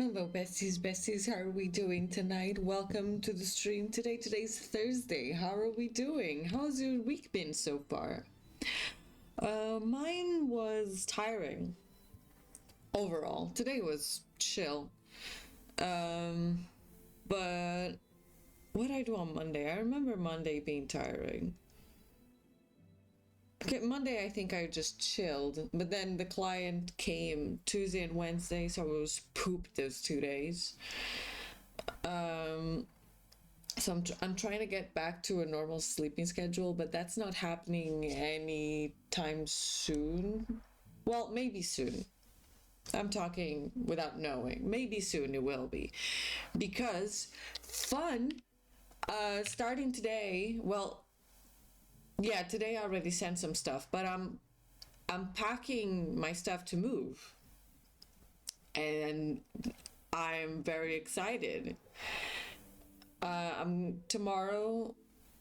Hello, besties. How are we doing tonight? Welcome to the stream today. Today's Thursday. How are we doing? How's your week been so far? Mine was tiring. Overall, today was chill. But what did I do on Monday? I remember Monday being tiring. Okay, Monday I think I just chilled, but then the client came Tuesday and Wednesday, so I was pooped those 2 days. So I'm trying to get back to a normal sleeping schedule, but that's not happening anytime soon. Well, maybe soon. I'm talking without knowing. Maybe soon it will be. Because fun, starting today, well, yeah, today I already sent some stuff, but I'm packing my stuff to move. And I'm very excited. Tomorrow,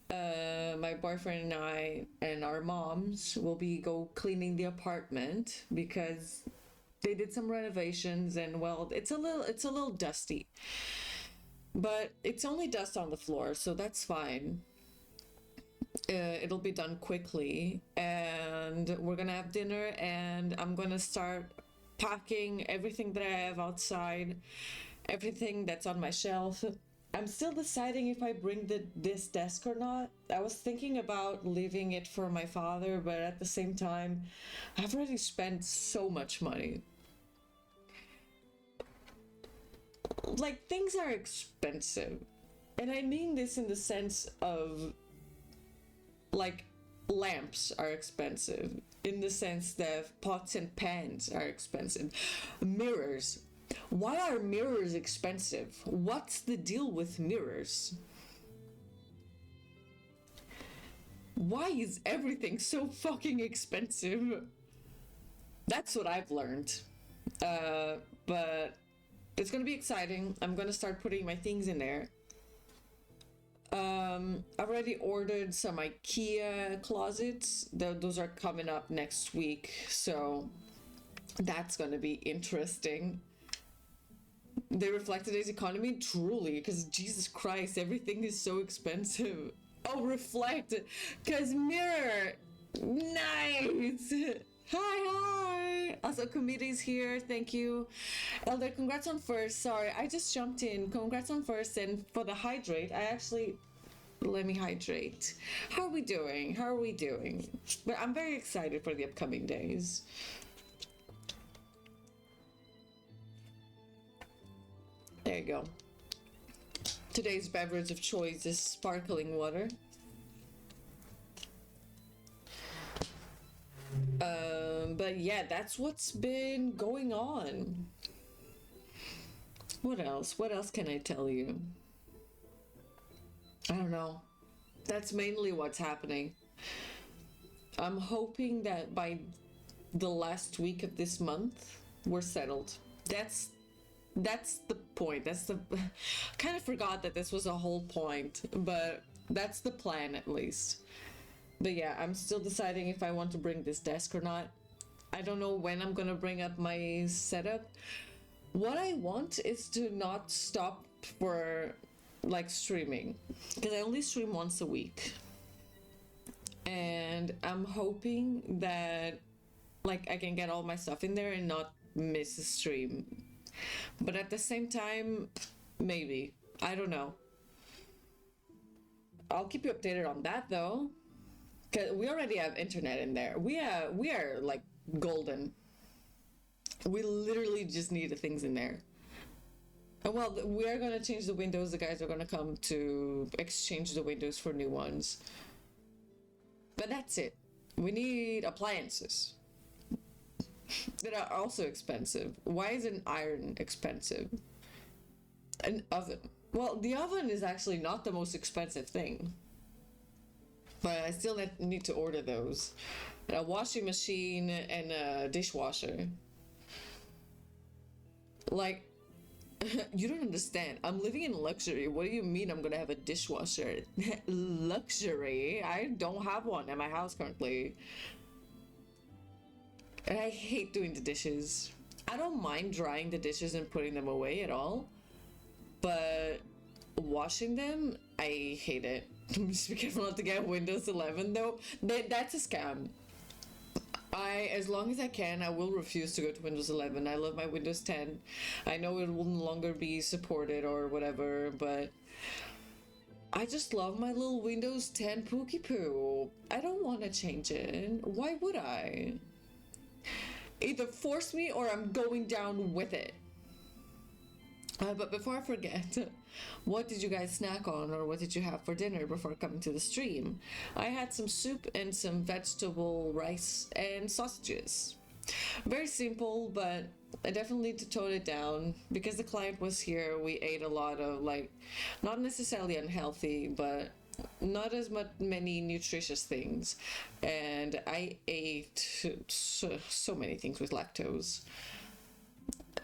my boyfriend and I and our moms will be go cleaning the apartment because they did some renovations and well, it's a little dusty. But it's only dust on the floor, so that's fine. It'll be done quickly, and we're gonna have dinner, and I'm gonna start packing everything that I have outside, everything that's on my shelf. I'm still deciding if I bring this desk or not. I was thinking about leaving it for my father, but at the same time, I've already spent so much money. Like, things are expensive, and I mean this in the sense of like lamps are expensive, in the sense that pots and pans are expensive. Mirrors. Why are mirrors expensive? What's the deal with mirrors? Why is everything so fucking expensive? That's what I've learned. But it's gonna be exciting. I'm gonna start putting my things in there. I've already ordered some IKEA closets. Those are coming up next week, so that's going to be interesting. They reflect today's economy, truly, because Jesus Christ, everything is so expensive. Oh, reflect, because mirror, nice. Hi. Also, committee's here. Thank you. Elder, congrats on first. Sorry, I just jumped in. Congrats on first. And for the hydrate, let me hydrate. How are we doing? But I'm very excited for the upcoming days. There you go. Today's beverage of choice is sparkling water. But yeah, that's what's been going on. What else? What else can I tell you? I don't know. That's mainly what's happening. I'm hoping that by the last week of this month, we're settled. That's the point. Kind of forgot that this was a whole point, but that's the plan at least. But yeah, I'm still deciding if I want to bring this desk or not. I don't know when I'm gonna bring up my setup. What I want is to not stop for like streaming, because I only stream once a week, and I'm hoping that like I can get all my stuff in there and not miss a stream. But at the same time, maybe, I don't know. I'll keep you updated on that though, because we already have internet in there. We are like golden. We literally just need the things in there. Well, we are going to change the windows. The guys are going to come to exchange the windows for new ones. But that's it. We need appliances that are also expensive. Why is an iron expensive? An oven. Well, the oven is actually not the most expensive thing. But I still need to order those. And a washing machine and a dishwasher. Like, you don't understand. I'm living in luxury. What do you mean I'm gonna have a dishwasher? Luxury? I don't have one at my house currently. And I hate doing the dishes. I don't mind drying the dishes and putting them away at all, but washing them, I hate it. Just be careful not to get Windows 11 though. That's a scam. As long as I can, I will refuse to go to Windows 11. I love my Windows 10. I know it will no longer be supported or whatever, but I just love my little Windows 10 Pookie Poo. I don't want to change it. Why would I? Either force me or I'm going down with it. But before I forget, what did you guys snack on, or what did you have for dinner before coming to the stream? I had some soup and some vegetable rice and sausages. Very simple, but I definitely need to tone it down. Because the client was here, we ate a lot of, like, not necessarily unhealthy, but not as many nutritious things. And I ate so many things with lactose.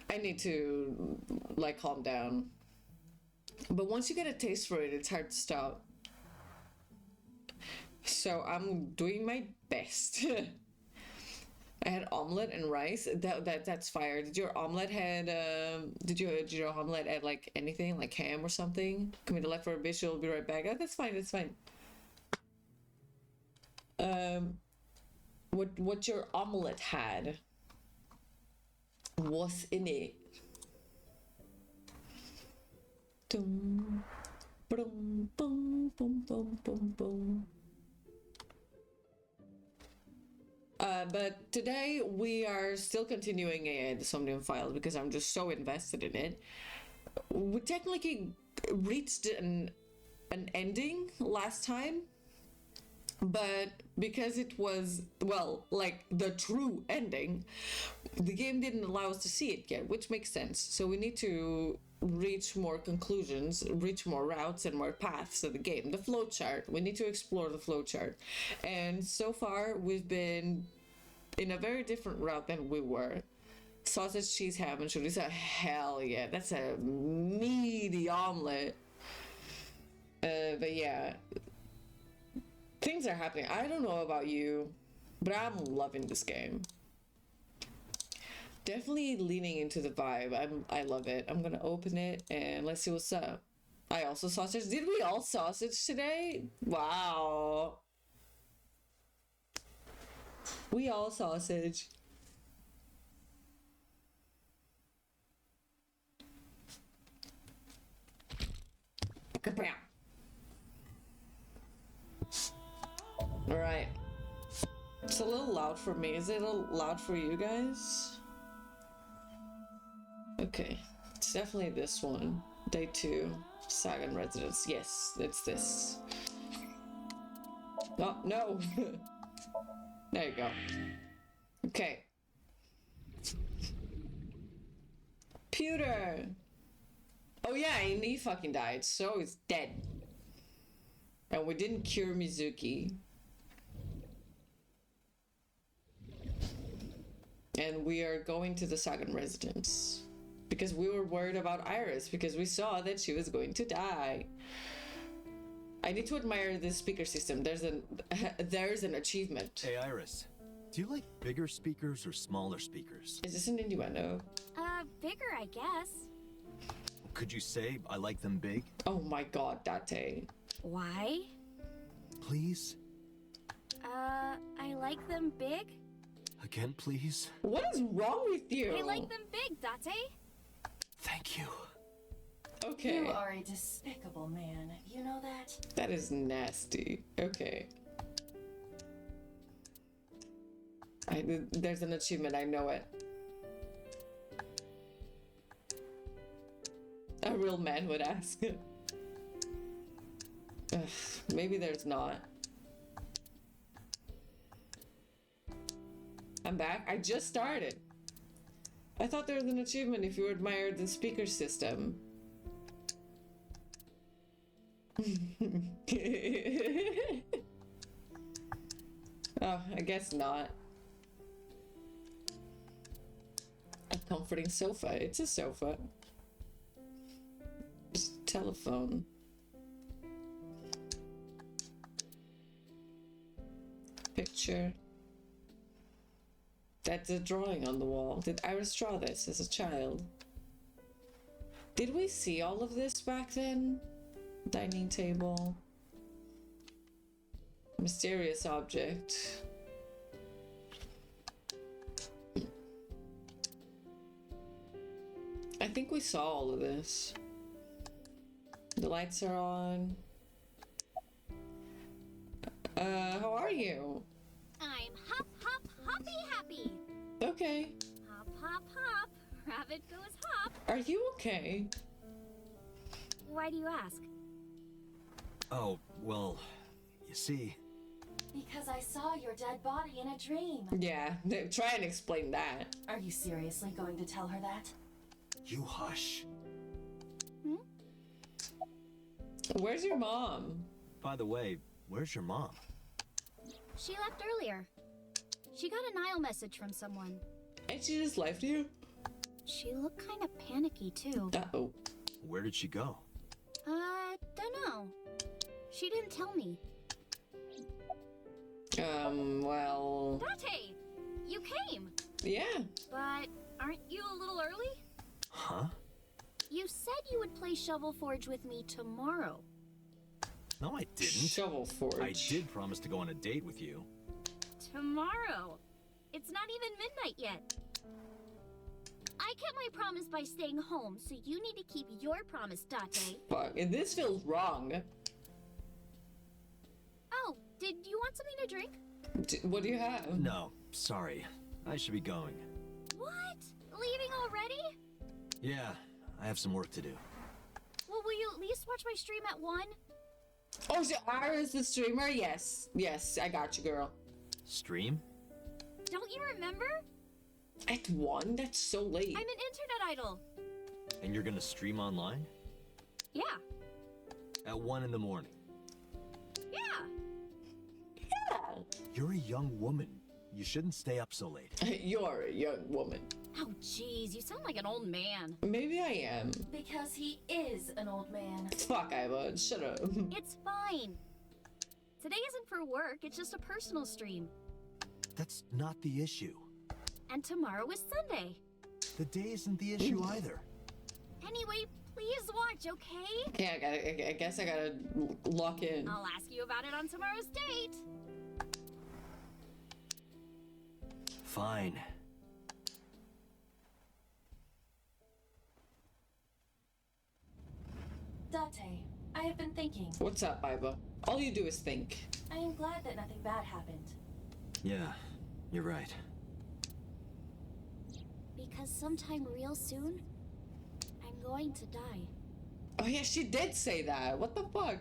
I need to, like, calm down. But once you get a taste for it, it's hard to stop. So I'm doing my best. I had omelet and rice. That's fire. Did your omelet had did your omelet add like anything, like ham or something? Come to left for a bit, she'll be right back. Oh, that's fine, that's fine. What your omelet had was in it. Dum, boom, boom, boom, boom, boom, boom. But today we are still continuing the Somnium files because I'm just so invested in it. We technically reached an ending last time, but because it was, well, like the true ending, the game didn't allow us to see it yet, which makes sense. So we need to reach more conclusions, reach more routes and more paths of the game. The flowchart, we need to explore the flowchart. And so far we've been in a very different route than we were. Sausage, cheese, ham, and chorizo. Hell yeah, that's a meaty omelet. But yeah, things are happening. I don't know about you, but I'm loving this game. Definitely leaning into the vibe. I love it. I'm gonna open it and let's see what's up. I also sausage. Did we all sausage today? Wow. We all sausage. All right. It's a little loud for me. Is it a little loud for you guys? Okay. It's definitely this one. Day 2. Sagan Residence. Yes, it's this. Oh, no. There you go. Okay. Pewter. Oh yeah, and he fucking died, so he's dead. And we didn't cure Mizuki. And we are going to the Sagan residence. Because we were worried about Iris, because we saw that she was going to die. I need to admire this speaker system. There's an achievement. Hey Iris, do you like bigger speakers or smaller speakers? Is this an innuendo? Bigger, I guess. Could you say I like them big? Oh my god, Date. Why? Please? I like them big. Again, please? What is wrong with you? I like them big, Date. Thank you. Okay. You are a despicable man. You know that? That is nasty. Okay. There's an achievement, I know it. A real man would ask. Ugh, maybe there's not. I'm back. I just started. I thought there was an achievement if you admired the speaker system. Oh, I guess not. A comforting sofa. It's a sofa. Just a telephone. Picture. That's a drawing on the wall. Did Iris draw this as a child? Did we see all of this back then? Dining table. Mysterious object. I think we saw all of this. The lights are on. How are you? I'm hop, hop, hoppy happy. Okay. Hop, hop, hop. Rabbit goes hop. Are you okay? Why do you ask? Oh, well, you see, Because I saw your dead body in a dream. Yeah, try and explain that. Are you seriously going to tell her that? you hush. Where's your mom? By the way, where's your mom? She left earlier. She got a Nile message from someone. And she just left you? She looked kind of panicky too. Uh-oh. Where did she go? Don't know. She didn't tell me. Well... Date, you came. Yeah. But aren't you a little early? Huh? You said you would play Shovel Forge with me tomorrow. No, I didn't. Shovel Forge. I did promise to go on a date with you. Tomorrow? It's not even midnight yet. I kept my promise by staying home, so you need to keep your promise, Date. Fuck, and this feels wrong. Oh, did you want something to drink? What do you have? No, sorry. I should be going. What? Leaving already? Yeah, I have some work to do. Well, will you at least watch my stream at 1? Oh, so Iris the streamer? Yes. Yes, I got you, girl. Stream? Don't you remember? At 1? That's so late. I'm an internet idol. And you're gonna stream online? Yeah. At 1 in the morning. Yeah. Yeah. You're a young woman. You shouldn't stay up so late. You're a young woman. Oh, jeez, you sound like an old man. Maybe I am. Because he is an old man. Fuck, Iva. Shut up. It's fine. Today isn't for work, it's just a personal stream. That's not the issue. And tomorrow is Sunday. The day isn't the issue either. Anyway, please watch, okay? Yeah, I guess I gotta lock in. I'll ask you about it on tomorrow's date. Fine. Date, I have been thinking. What's up, Iva? All you do is think. I am glad that nothing bad happened. Yeah, you're right. Because sometime real soon, I'm going to die. Oh yeah, she did say that. What the fuck?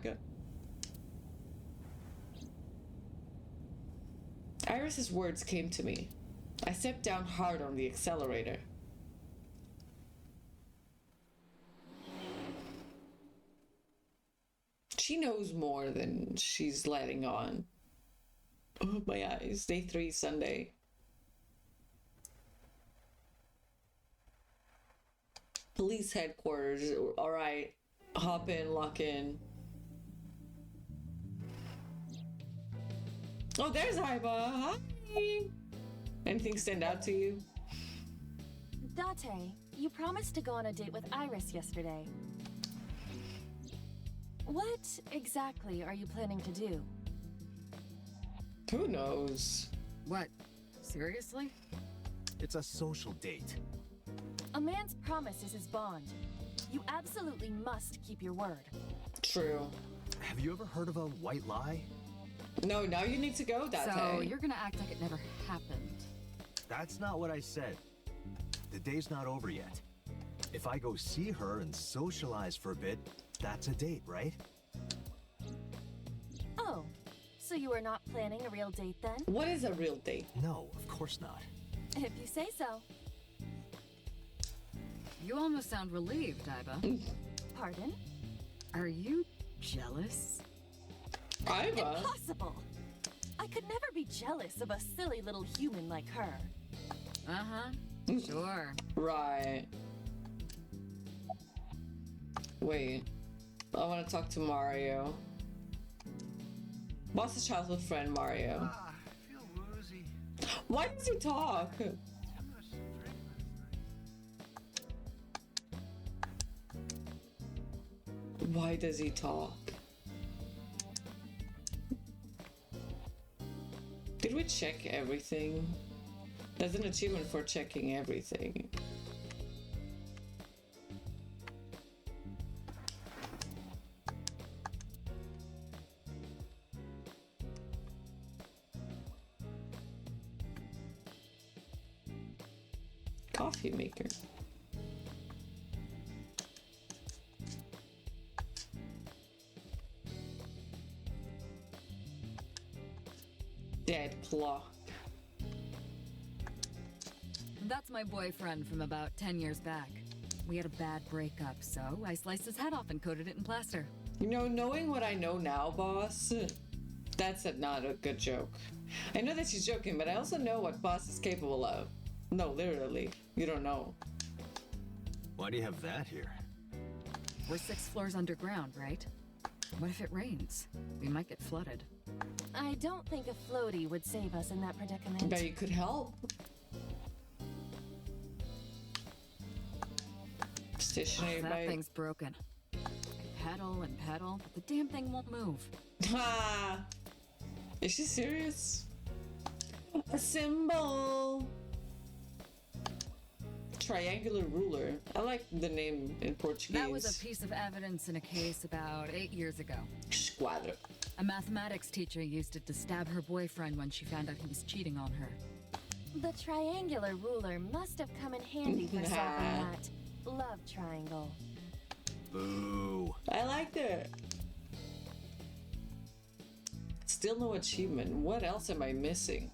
Iris's words came to me. I stepped down hard on the accelerator. She knows more than she's letting on. Oh, my eyes. Day 3, Sunday. Police headquarters. Alright. Hop in, lock in. Oh, there's Iva. Hi. Anything stand out to you? Date, you promised to go on a date with Iris yesterday. What exactly are you planning to do? Who knows? What? Seriously? It's a social date. A man's promise is his bond. You absolutely must keep your word. True. Have you ever heard of a white lie? No, now you need to go, Date. So you're gonna act like it never happened. That's not what I said. The day's not over yet. If I go see her and socialize for a bit, that's a date, right? Oh, so you are not planning a real date then? What is a real date? No, of course not. If you say so. You almost sound relieved, Iva. Pardon? Are you jealous? Iva? Impossible! I could never be jealous of a silly little human like her. Uh-huh. Sure. Right. Wait. I want to talk to Mario. Boss's childhood friend, Mario. I feel woozy. Why does he talk? Why does he talk? Did we check everything? There's an achievement for checking everything. Coffee maker. Dead clock. That's my boyfriend from about 10 years back. We had a bad breakup, so I sliced his head off and coated it in plaster. You know, knowing what I know now, boss, that's not a good joke. I know that she's joking, but I also know what boss is capable of. No, literally. You don't know. Why do you have that here? We're 6 floors underground, right? What if it rains? We might get flooded. I don't think a floaty would save us in that predicament. But you could help. Stationary That bike. thing's broken. I pedal, but the damn thing won't move. Ha! Is she serious? A symbol. Triangular ruler. I like the name in Portuguese. That was a piece of evidence in a case about 8 years ago. Squadra. A mathematics teacher used it to stab her boyfriend when she found out he was cheating on her. The triangular ruler must have come in handy for solving that love triangle. Boo. I liked it. Still no achievement. What else am I missing?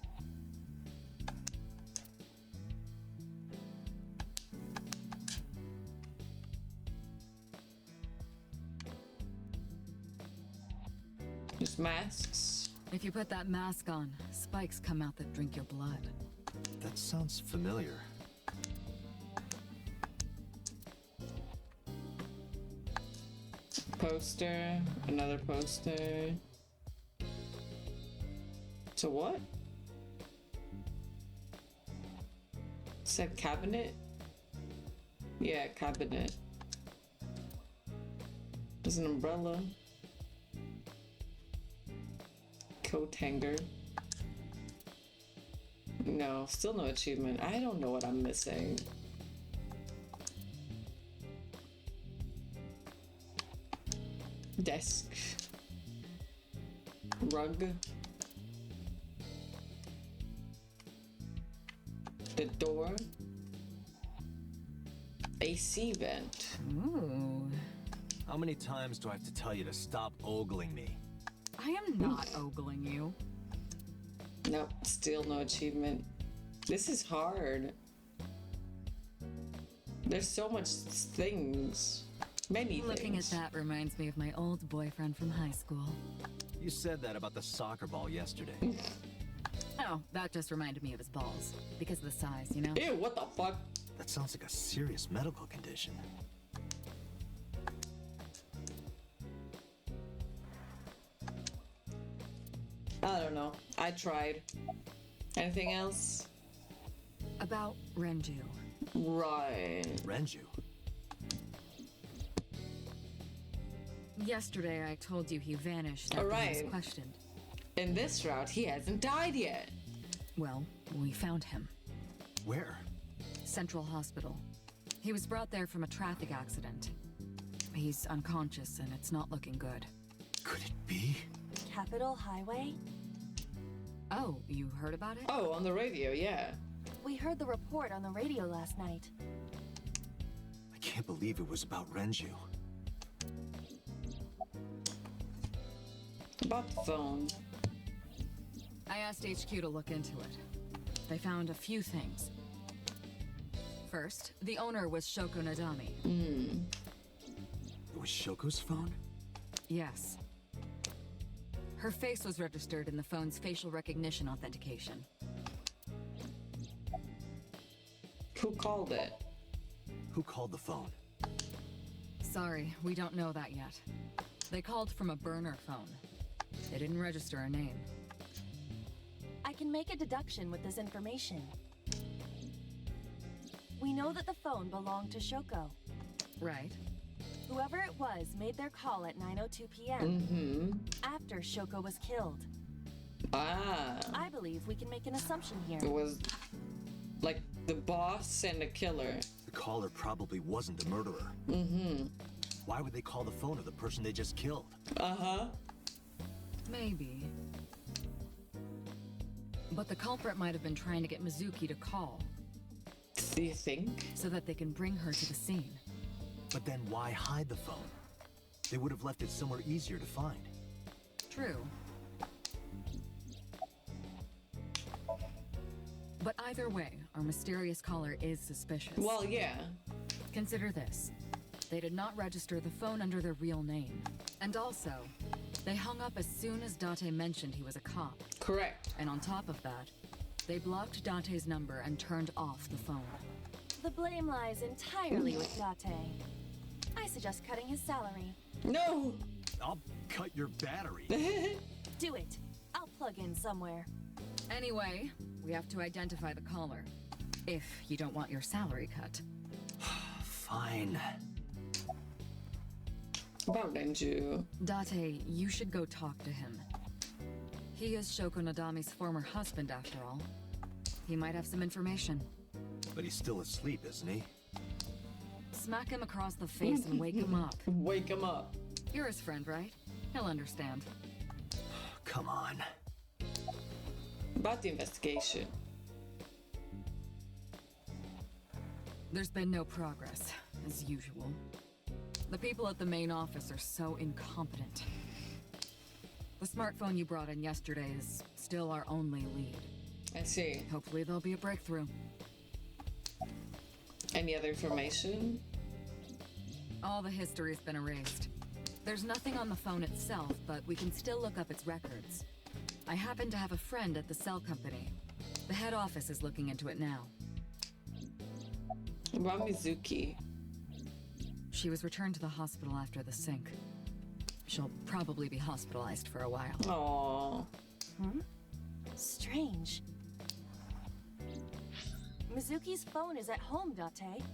Just masks. If you put that mask on, spikes come out that drink your blood. That sounds familiar. Poster. Another poster. So what? Said cabinet? Yeah, cabinet. There's an umbrella. Coat hanger. No, still no achievement. I don't know what I'm missing. Desk. Rug. The door. AC vent. Ooh. How many times do I have to tell you to stop ogling me? I am not ogling you. Nope, still no achievement. This is hard. There's so much things. Many Looking at things. that reminds me of my old boyfriend from high school. You said that about the soccer ball yesterday. Oh, that just reminded me of his balls. Because of the size, you know? Ew, what the fuck? That sounds like a serious medical condition. I don't know. I tried. Anything else? About Renju. Right. Renju? Yesterday I told you he vanished after he Alright. was questioned. In this route, he hasn't died yet. Well, we found him. Where? Central Hospital. He was brought there from a traffic accident. He's unconscious and it's not looking good. Could it be? Capitol Highway? Oh, you heard about it? Oh, on the radio, yeah. We heard the report on the radio last night. I can't believe it was about Renju. About the phone. I asked HQ to look into it. They found a few things. First, the owner was Shoko Nadami. It was Shoko's phone? Yes. Her face was registered in the phone's facial recognition authentication. Who called it? Who called the phone? Sorry, we don't know that yet. They called from a burner phone. They didn't register a name. I I can make a deduction with this information. We know that the phone belonged to Shoko. Right. Whoever it was made their call at 9:02 p.m. Mm-hmm. after Shoko was killed. Ah. I believe we can make an assumption here. It was like the boss and the killer. The caller probably wasn't the murderer. Mm-hmm. Why would they call the phone of the person they just killed? Uh-huh. Maybe. But the culprit might have been trying to get Mizuki to call, Do you think? so that they can bring her to the scene. But then why hide the phone? They would have left it somewhere easier to find. True. But either way, our mysterious caller is suspicious. Well, yeah. Consider this. They did not register the phone under their real name. And also, they hung up as soon as Date mentioned he was a cop. Correct. And on top of that, they blocked Date's number and turned off the phone. The blame lies entirely with Date. I suggest cutting his salary. No! I'll cut your battery. Do it. I'll plug in somewhere. Anyway, we have to identify the caller. If you don't want your salary cut. Fine. About Renju. Date, you should go talk to him. He is Shoko Nadami's former husband, after all. He might have some information. But he's still asleep, isn't he? Smack him across the face and wake him up. Wake him up. You're his friend, right? He'll understand. Come on. About the investigation. There's been no progress, as usual. The people at the main office are so incompetent. The smartphone you brought in yesterday is still our only lead. I see. Hopefully there'll be a breakthrough. Any other information? All the history's been erased. There's nothing on the phone itself, but we can still look up its records. I happen to have a friend at the cell company. The head office is looking into it now. About Mizuki. She was returned to the hospital after the sync. She'll probably be hospitalized for a while. Aww. Strange. Mizuki's phone is at home, Date.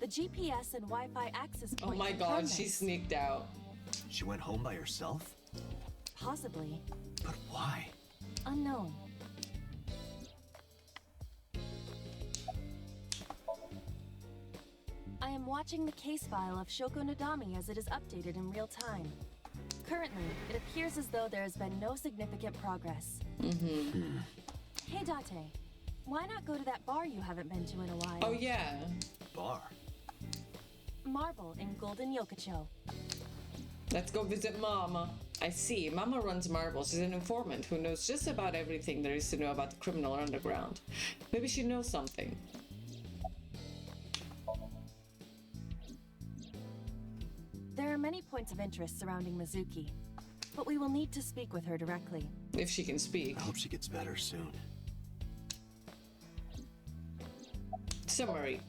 The GPS and Wi-Fi access Oh point. my god, confirm she this. sneaked out. She went home by herself? Possibly. But why? Unknown. I am watching the case file of Shoko Nadami as it is updated in real time. Currently, it appears as though there has been no significant progress. Hey Date, why not go to that bar you haven't been to in a while? Oh yeah. Bar. Marble in Golden Yokocho. Let's go visit Mama. I see. Mama runs Marble. She's an informant who knows just about everything there is to know about the criminal underground. Maybe she knows something. There are many points of interest surrounding Mizuki, but we will need to speak with her directly. If she can speak. I hope she gets better soon. Summary.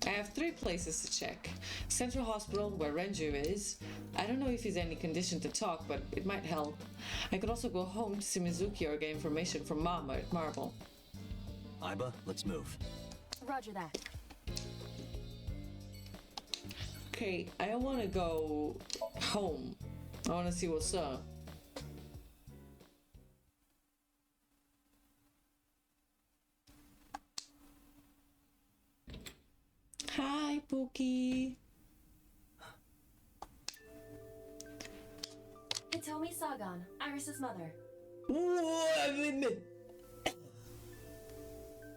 I have 3 places to check. Central Hospital, where Renju is. I don't know if he's any condition to talk, but it might help. I could also go home to see Mizuki or get information from Mama at Marble. Iba, let's move. Roger that. Okay, I want to go home. I want to see what's up. Hi, Pookie. Hitomi Sagan, Iris's mother.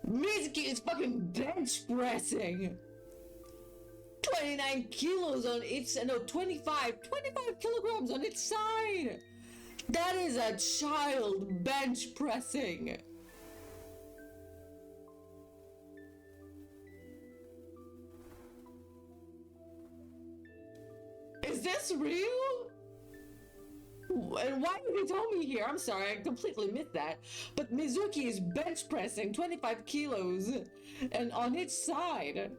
Mizuki is fucking bench pressing. 29 kilos on its, no, 25 kilograms on its side. That is a child bench pressing. Is this real? And why did they tell me here? I'm sorry, I completely missed that. But Mizuki is bench pressing 25 kilos and on its side.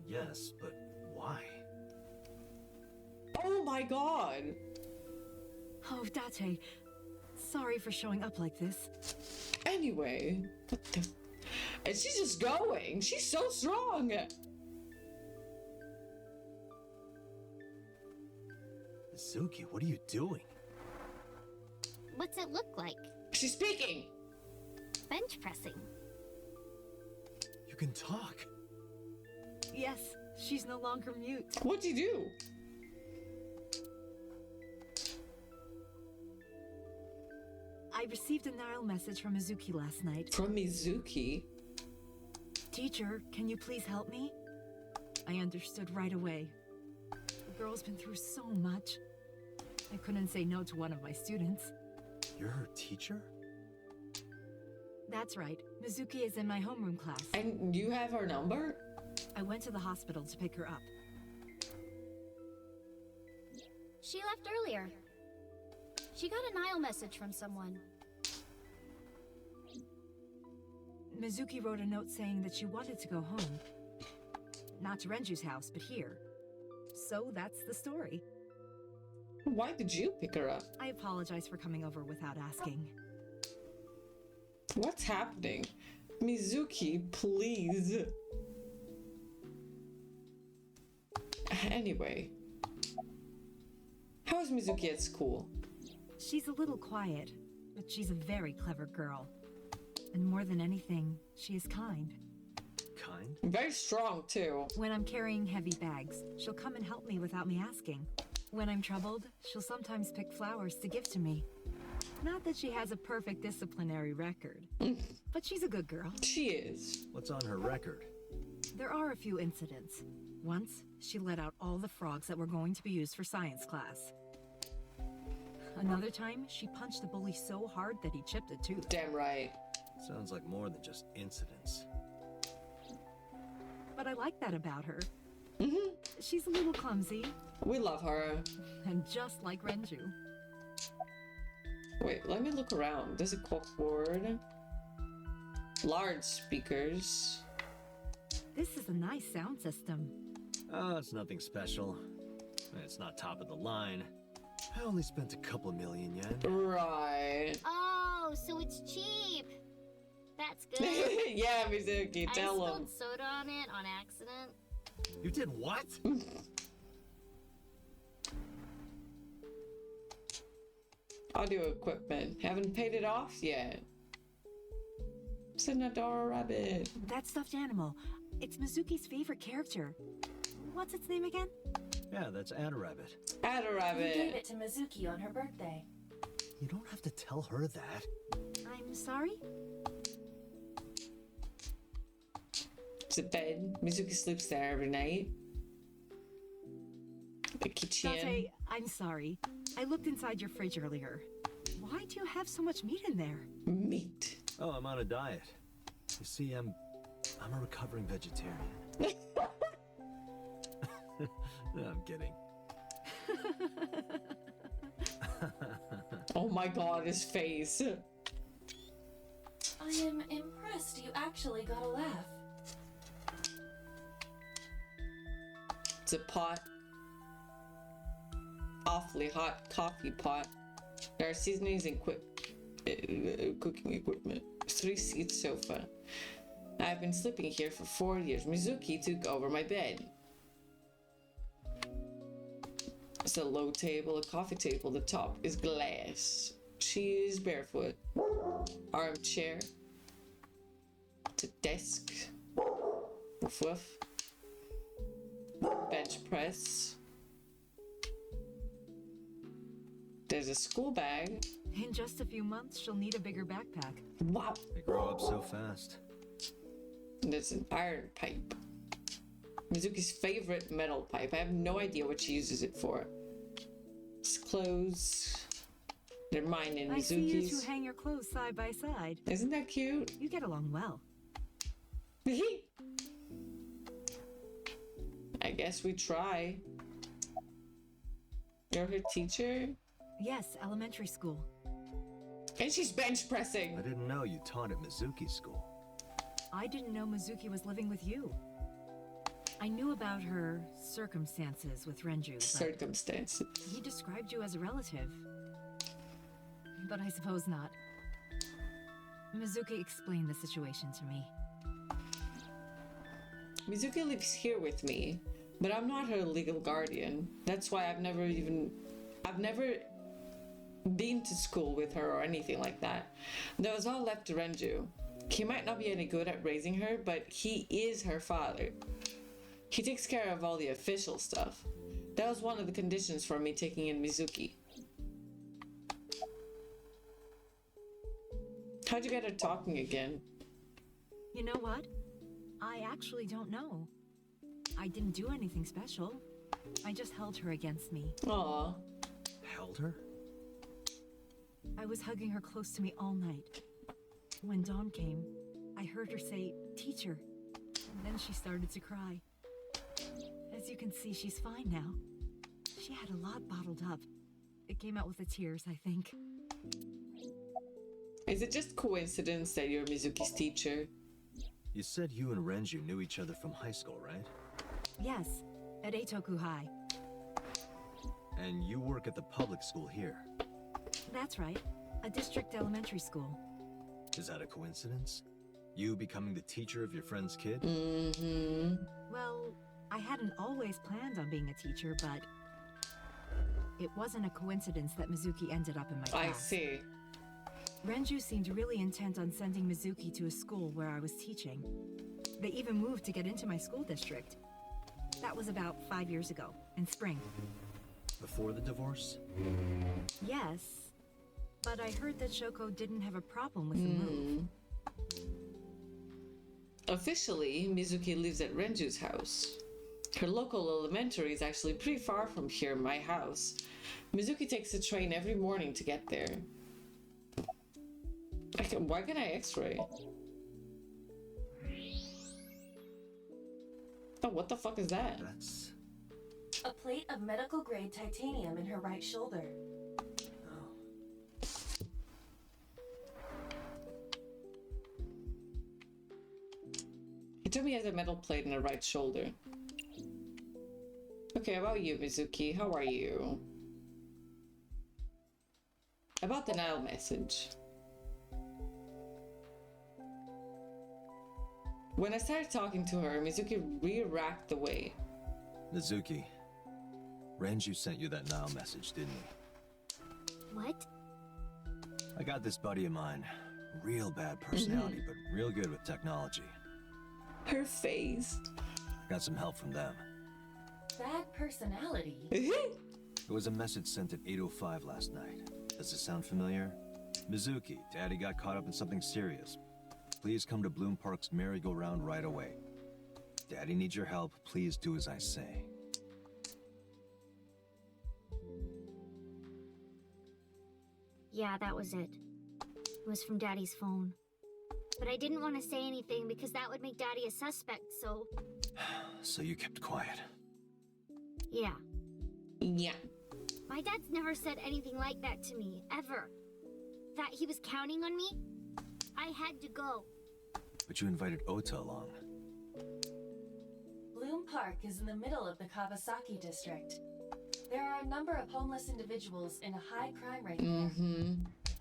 Yes, but why? Oh my god. Oh, Date. Sorry for showing up like this. Anyway, what the... And she's just going. She's so strong. Mizuki, what are you doing? What's it look like? She's speaking. Bench pressing. You can talk. Yes, she's no longer mute. What'd you do? I received a Nile message from Mizuki last night. From Mizuki? Teacher, can you please help me? I understood right away. The girl's been through so much. I couldn't say no to one of my students. You're her teacher? That's right. Mizuki is in my homeroom class. And you have her number? I went to the hospital to pick her up. She left earlier. She got a Nile message from someone. Mizuki wrote a note saying that she wanted to go home. Not to Renju's house, but here. So that's the story. Why did you pick her up? I apologize for coming over without asking. What's happening? Mizuki, please. Anyway. How is Mizuki at school? She's a little quiet, but she's a very clever girl. And more than anything, she is kind. Kind? Very strong, too. When I'm carrying heavy bags, she'll come and help me without me asking. When I'm troubled, she'll sometimes pick flowers to give to me. Not that she has a perfect disciplinary record, but she's a good girl. She is. What's on her record? There are a few incidents. Once, she let out all the frogs that were going to be used for science class. Another time, she punched a bully so hard that he chipped a tooth. Damn right. Sounds like more than just incidents. But I like that about her. She's a little clumsy, We love her. and just like Renju. Wait, let me look around. There's a corkboard. Large speakers. This is a nice sound system. Oh, it's nothing special. It's not top of the line. I only spent a couple million yen. Right. Oh, so it's cheap. That's good. Yeah, Mizuki, I tell him. spilled soda on it on accident. You did what? Audio equipment. Haven't paid it off yet. It's an Adora rabbit. That stuffed animal, it's Mizuki's favorite character. What's its name again? Yeah, that's Adarabbit. Add a We gave rabbit. it to Mizuki on her birthday. You don't have to tell her that. I'm sorry? It's a bed. Mizuki sleeps there every night. The kitchen. Date, I'm sorry. I looked inside your fridge earlier. Why do you have so much meat in there? Meat. Oh, I'm on a diet. You see, I'm a recovering vegetarian. No, I'm kidding. Oh my god, his face. I am impressed you actually got a laugh. It's a pot. Awfully hot coffee pot. There are seasonings and cooking equipment. 3-seat sofa. I've been sleeping here for 4 years. Mizuki took over my bed. It's a low table, a coffee table. The top is glass. She is barefoot. Armchair. It's a desk. Woof woof. Bench press. There's a school bag. In just a few months, she'll need a bigger backpack. Wow. They grow up so fast. There's an iron pipe. Mizuki's favorite metal pipe. I have no idea what she uses it for. It's clothes. They're mine and I see you two Mizuki's. hang your clothes side by side. Isn't that cute? You get along well. I guess we try. You're her teacher? Yes, elementary school. And she's bench pressing. I didn't know you taught at Mizuki school. I didn't know Mizuki was living with you. I knew about her circumstances with Renju, but Circumstances. he described you as a relative. but I suppose not. Mizuki explained the situation to me. Mizuki lives here with me, but I'm not her legal guardian. That's why I've never been to school with her or anything like that. That was all left to Renju. He might not be any good at raising her, but he is her father. He takes care of all the official stuff. That was one of the conditions for me taking in Mizuki. How'd you get her talking again? You know what? I actually don't know. I didn't do anything special. I just held her against me. Aw. Held her? I was hugging her close to me all night. When dawn came, I heard her say, "Teacher," and then she started to cry. As you can see, she's fine now. She had a lot bottled up. It came out with the tears, I think. Is it just coincidence that you're Mizuki's teacher? You said you and Renju knew each other from high school, right? Yes, at Eitoku High. And you work at the public school here. That's right, a district elementary school. Is that a coincidence? You becoming the teacher of your friend's kid? Mm-hmm. Well, I hadn't always planned on being a teacher, but it wasn't a coincidence that Mizuki ended up in my class. I see. Renju seemed really intent on sending Mizuki to a school where I was teaching. They even moved to get into my school district. That was about 5 years ago, in spring. Before the divorce? Yes, but I heard that Shoko didn't have a problem with the move. Officially, Mizuki lives at Renju's house. Her local elementary is actually pretty far from here, my house. Mizuki takes a train every morning to get there. Why can I x-ray? Oh, what the fuck is that? That's... A plate of medical-grade titanium in her right shoulder. Oh. He told me he has a metal plate in the right shoulder. Okay, about you, Mizuki. How are you? About the Nile message. When I started talking to her, Mizuki re-racked the way. Mizuki, Renju sent you that Nile message, didn't he? What? I got this buddy of mine. Real bad personality, but real good with technology. Her face. Got some help from them. Bad personality? It was a message sent at 8:05 last night. Does it sound familiar? Mizuki, Daddy got caught up in something serious. Please come to Bloom Park's merry-go-round right away. Daddy needs your help. Please do as I say. Yeah, that was it. It was from Daddy's phone. But I didn't want to say anything because that would make Daddy a suspect, so... So you kept quiet. Yeah. Yeah. My dad's never said anything like that to me, ever. That he was counting on me? I had to go. But you invited Ota along. Bloom Park is in the middle of the Kawasaki district. There are a number of homeless individuals in a high crime rate there.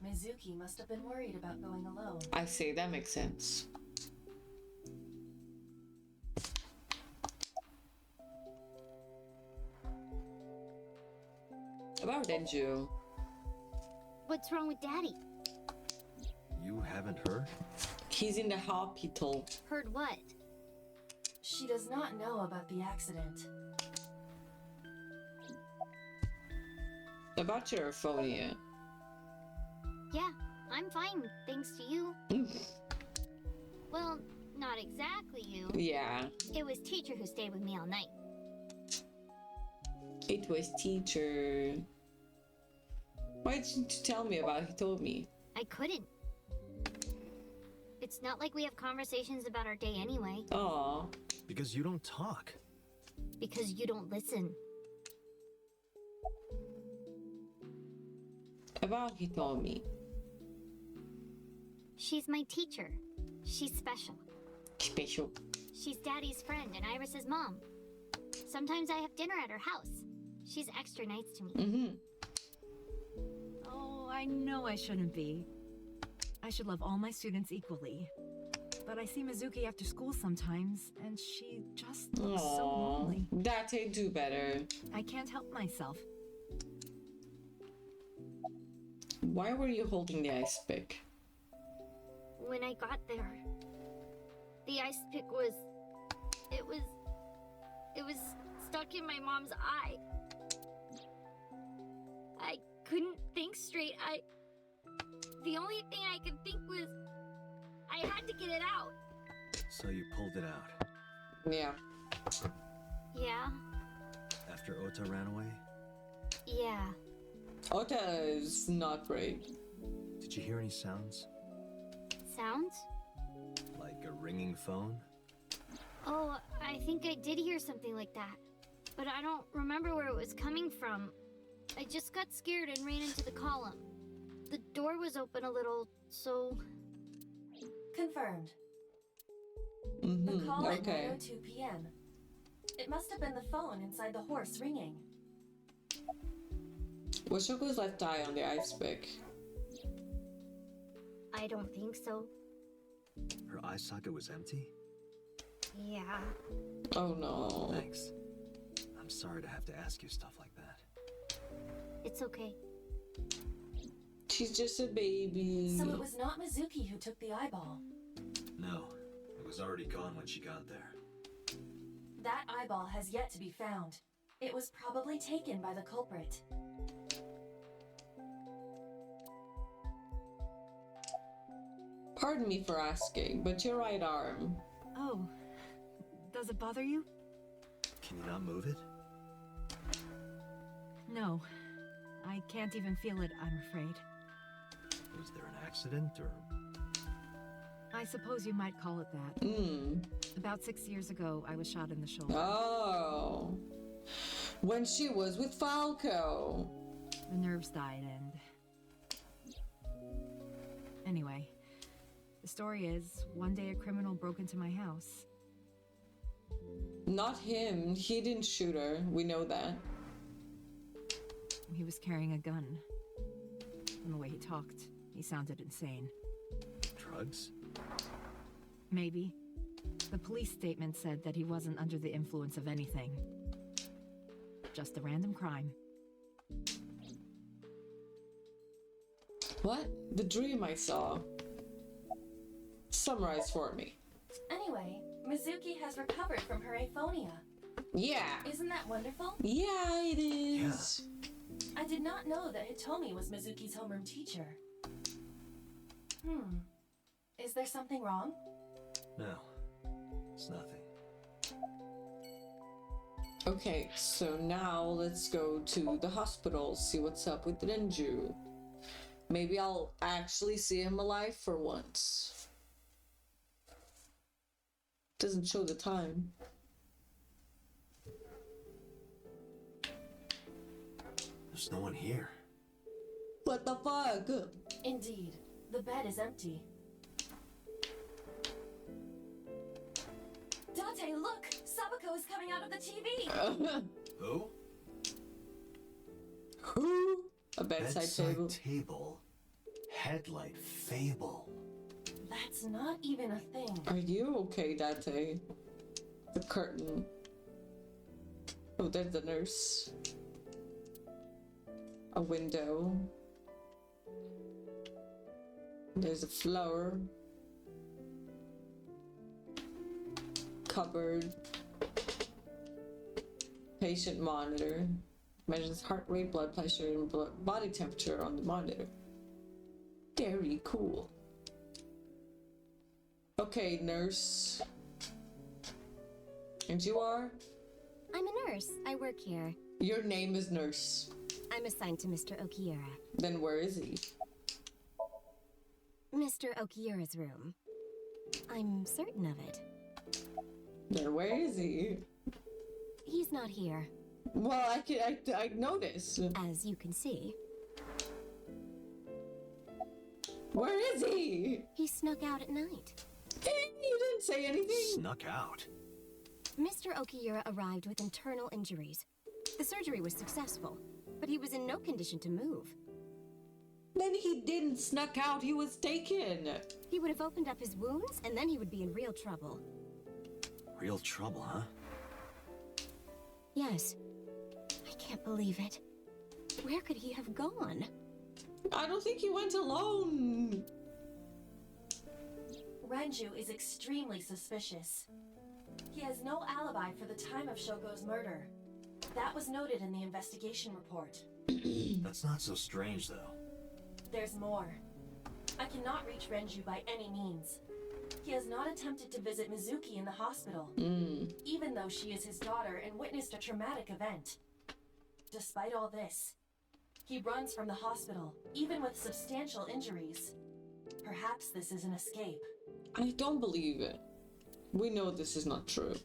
Mizuki must have been worried about going alone. I see, that makes sense. About Renju. What's wrong with Daddy? You haven't heard? He's in the hospital. Heard what? She does not know about the accident. About your euphonia. Yeah, I'm fine, thanks to you. Well, not exactly you. Yeah. It was teacher who stayed with me all night. It was teacher. Why didn't you tell me about it? He told me. I couldn't. It's not like we have conversations about our day anyway. Aw. Because you don't talk. Because you don't listen. About he told me. She's my teacher. She's special. Special. She's Daddy's friend and Iris's mom. Sometimes I have dinner at her house. She's extra nice to me. Oh, I I know I shouldn't be. I should love all my students equally. But I see Mizuki after school sometimes, and she just looks so lonely. That ain't do better. I can't help myself. Why were you holding the ice pick? When I got there, the ice pick was... It was stuck in my mom's eye. I couldn't think straight. The only thing I could think was... I had to get it out. So you pulled it out. Yeah. Yeah? After Ota ran away? Yeah. Ota is not great. Did you hear any sounds? Sounds? Like a ringing phone? Oh, I think I did hear something like that. But I don't remember where it was coming from. I just got scared and ran into the column. The door was open a little, so... Confirmed. The call at Okay. 9:02 p.m. It must have been the phone inside the horse ringing. Was Shoko's left eye on the ice pick? I don't think so. Her eye socket was empty? Yeah. Oh no. Thanks. I'm sorry to have to ask you stuff like that. It's okay. She's just a baby. So it was not Mizuki who took the eyeball. No, it was already gone when she got there. That eyeball has yet to be found. It was probably taken by the culprit. Pardon me for asking, but your right arm. Oh, does it bother you? Can you not move it? No, I can't even feel it, I'm afraid. Was there an accident, or... I suppose you might call it that. About 6 years ago, I was shot in the shoulder. Oh. When she was with Falco. The nerves died and... Anyway, the story is, one day a criminal broke into my house. Not him. He didn't shoot her. We know that. He was carrying a gun. And the way he talked, he sounded insane. drugs? Maybe. The police statement said that he wasn't under the influence of anything. Just a random crime. What? The dream I saw. Summarize for me. Anyway, Mizuki has recovered from her aphonia. Yeah. Isn't that wonderful? Yeah, it is. I did not know that Hitomi was Mizuki's homeroom teacher. Is there something wrong? No, it's nothing. Okay, so now let's go to the hospital, see what's up with Renju. Maybe I'll actually see him alive for once. Doesn't show the time. There's no one here. What the fuck? Indeed. The bed is empty. Date, look! Sabako is coming out of the TV! Who? Who? A bedside table. Table. Headlight fable. That's not even a thing. Are you okay, Date? The curtain. Oh, there's the nurse. A window. There's a flower. Cupboard. Patient monitor. Measures heart rate, blood pressure, and body temperature on the monitor. Very cool. Okay, nurse. And you are? I'm a nurse. I work here. Your name is Nurse. I'm assigned to Mr. Okiura. Then where is he? Mr. Okiura's room. I'm certain of it. Then where is he? He's not here, Well, I noticed. as you can see. Where is he? He snuck out at night. You didn't say anything. Snuck out. Mr. Okiura arrived with internal injuries. The surgery was successful, but he was in no condition to move. Then he didn't snuck out, he was taken. He would have opened up his wounds, and then he would be in real trouble. Real trouble, huh? Yes. I can't believe it. Where could he have gone? I don't think he went alone. Renju is extremely suspicious. He has no alibi for the time of Shoko's murder. That was noted in the investigation report. That's not so strange, though. There's more. I cannot reach Renju by any means. He has not attempted to visit Mizuki in the hospital, even though she is his daughter and witnessed a traumatic event. Despite all this, he runs from the hospital, even with substantial injuries. Perhaps this is an escape. I don't believe it. We know this is not true.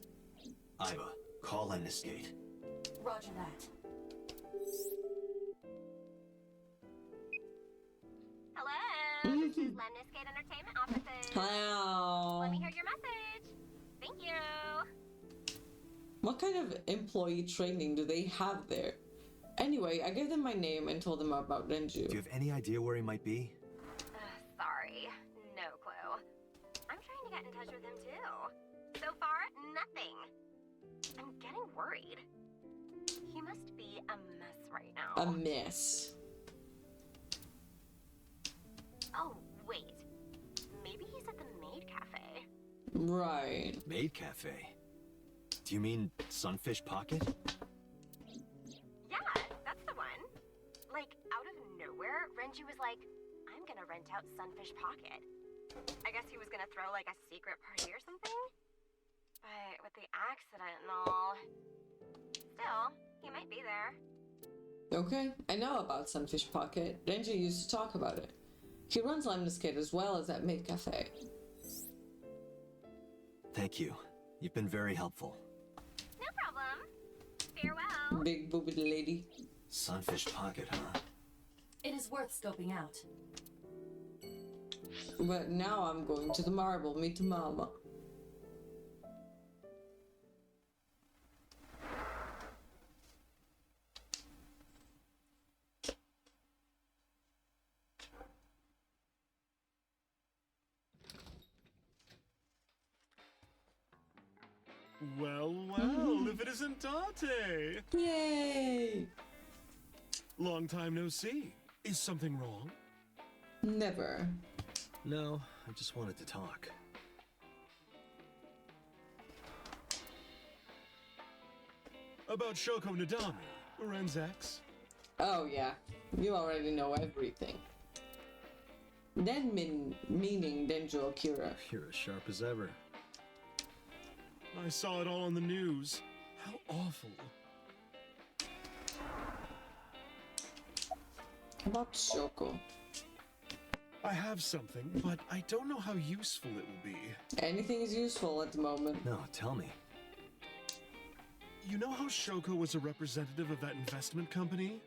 Iva, call Lemniscate. Roger that. Hello, this is Lemniscate Entertainment Offices. Hello. Let me hear your message. Thank you. What kind of employee training do they have there? Anyway, I gave them my name and told them about Renju. Do you have any idea where he might be? Sorry, no clue. I'm trying to get in touch with him too. So far, nothing. I'm getting worried. He must be a mess right now. A mess. Oh, wait. Maybe he's at the Maid Cafe. Right. Maid Cafe? Do you mean Sunfish Pocket? Yeah, that's the one. Like, out of nowhere, Renju was like, I'm gonna rent out Sunfish Pocket. I guess he was gonna throw, like, a secret party or something? But with the accident and all... Still, he might be there. Okay, I know about Sunfish Pocket. Renju used to talk about it. He runs Lemniscate as well as that Maid Cafe. Thank you. You've been very helpful. No problem. Farewell. Big boobed lady. Sunfish Pocket, huh? It is worth scoping out. But now I'm going to the marble, meet Mama. Well, well, if it isn't Date! Yay! Long time no see. Is something wrong? Never. No, I just wanted to talk. About Shoko Nadami, Ren's ex? Oh yeah, you already know everything. Meaning Denjo Akira. You're as sharp as ever. I saw it all on the news. How awful. About Shoko. I have something, but I don't know how useful it will be. Anything is useful at the moment. No, tell me. You know how Shoko was a representative of that investment company?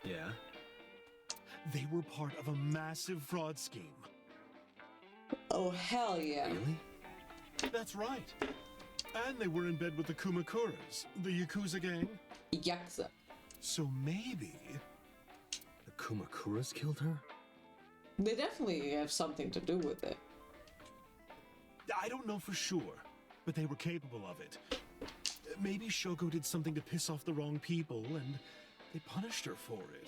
Yeah? They were part of a massive fraud scheme. Oh hell yeah. Really? That's right. And they were in bed with the Kumakuras, the Yakuza gang. Yakuza. So maybe... The Kumakuras killed her? They definitely have something to do with it. I don't know for sure, but they were capable of it. Maybe Shoko did something to piss off the wrong people, and they punished her for it.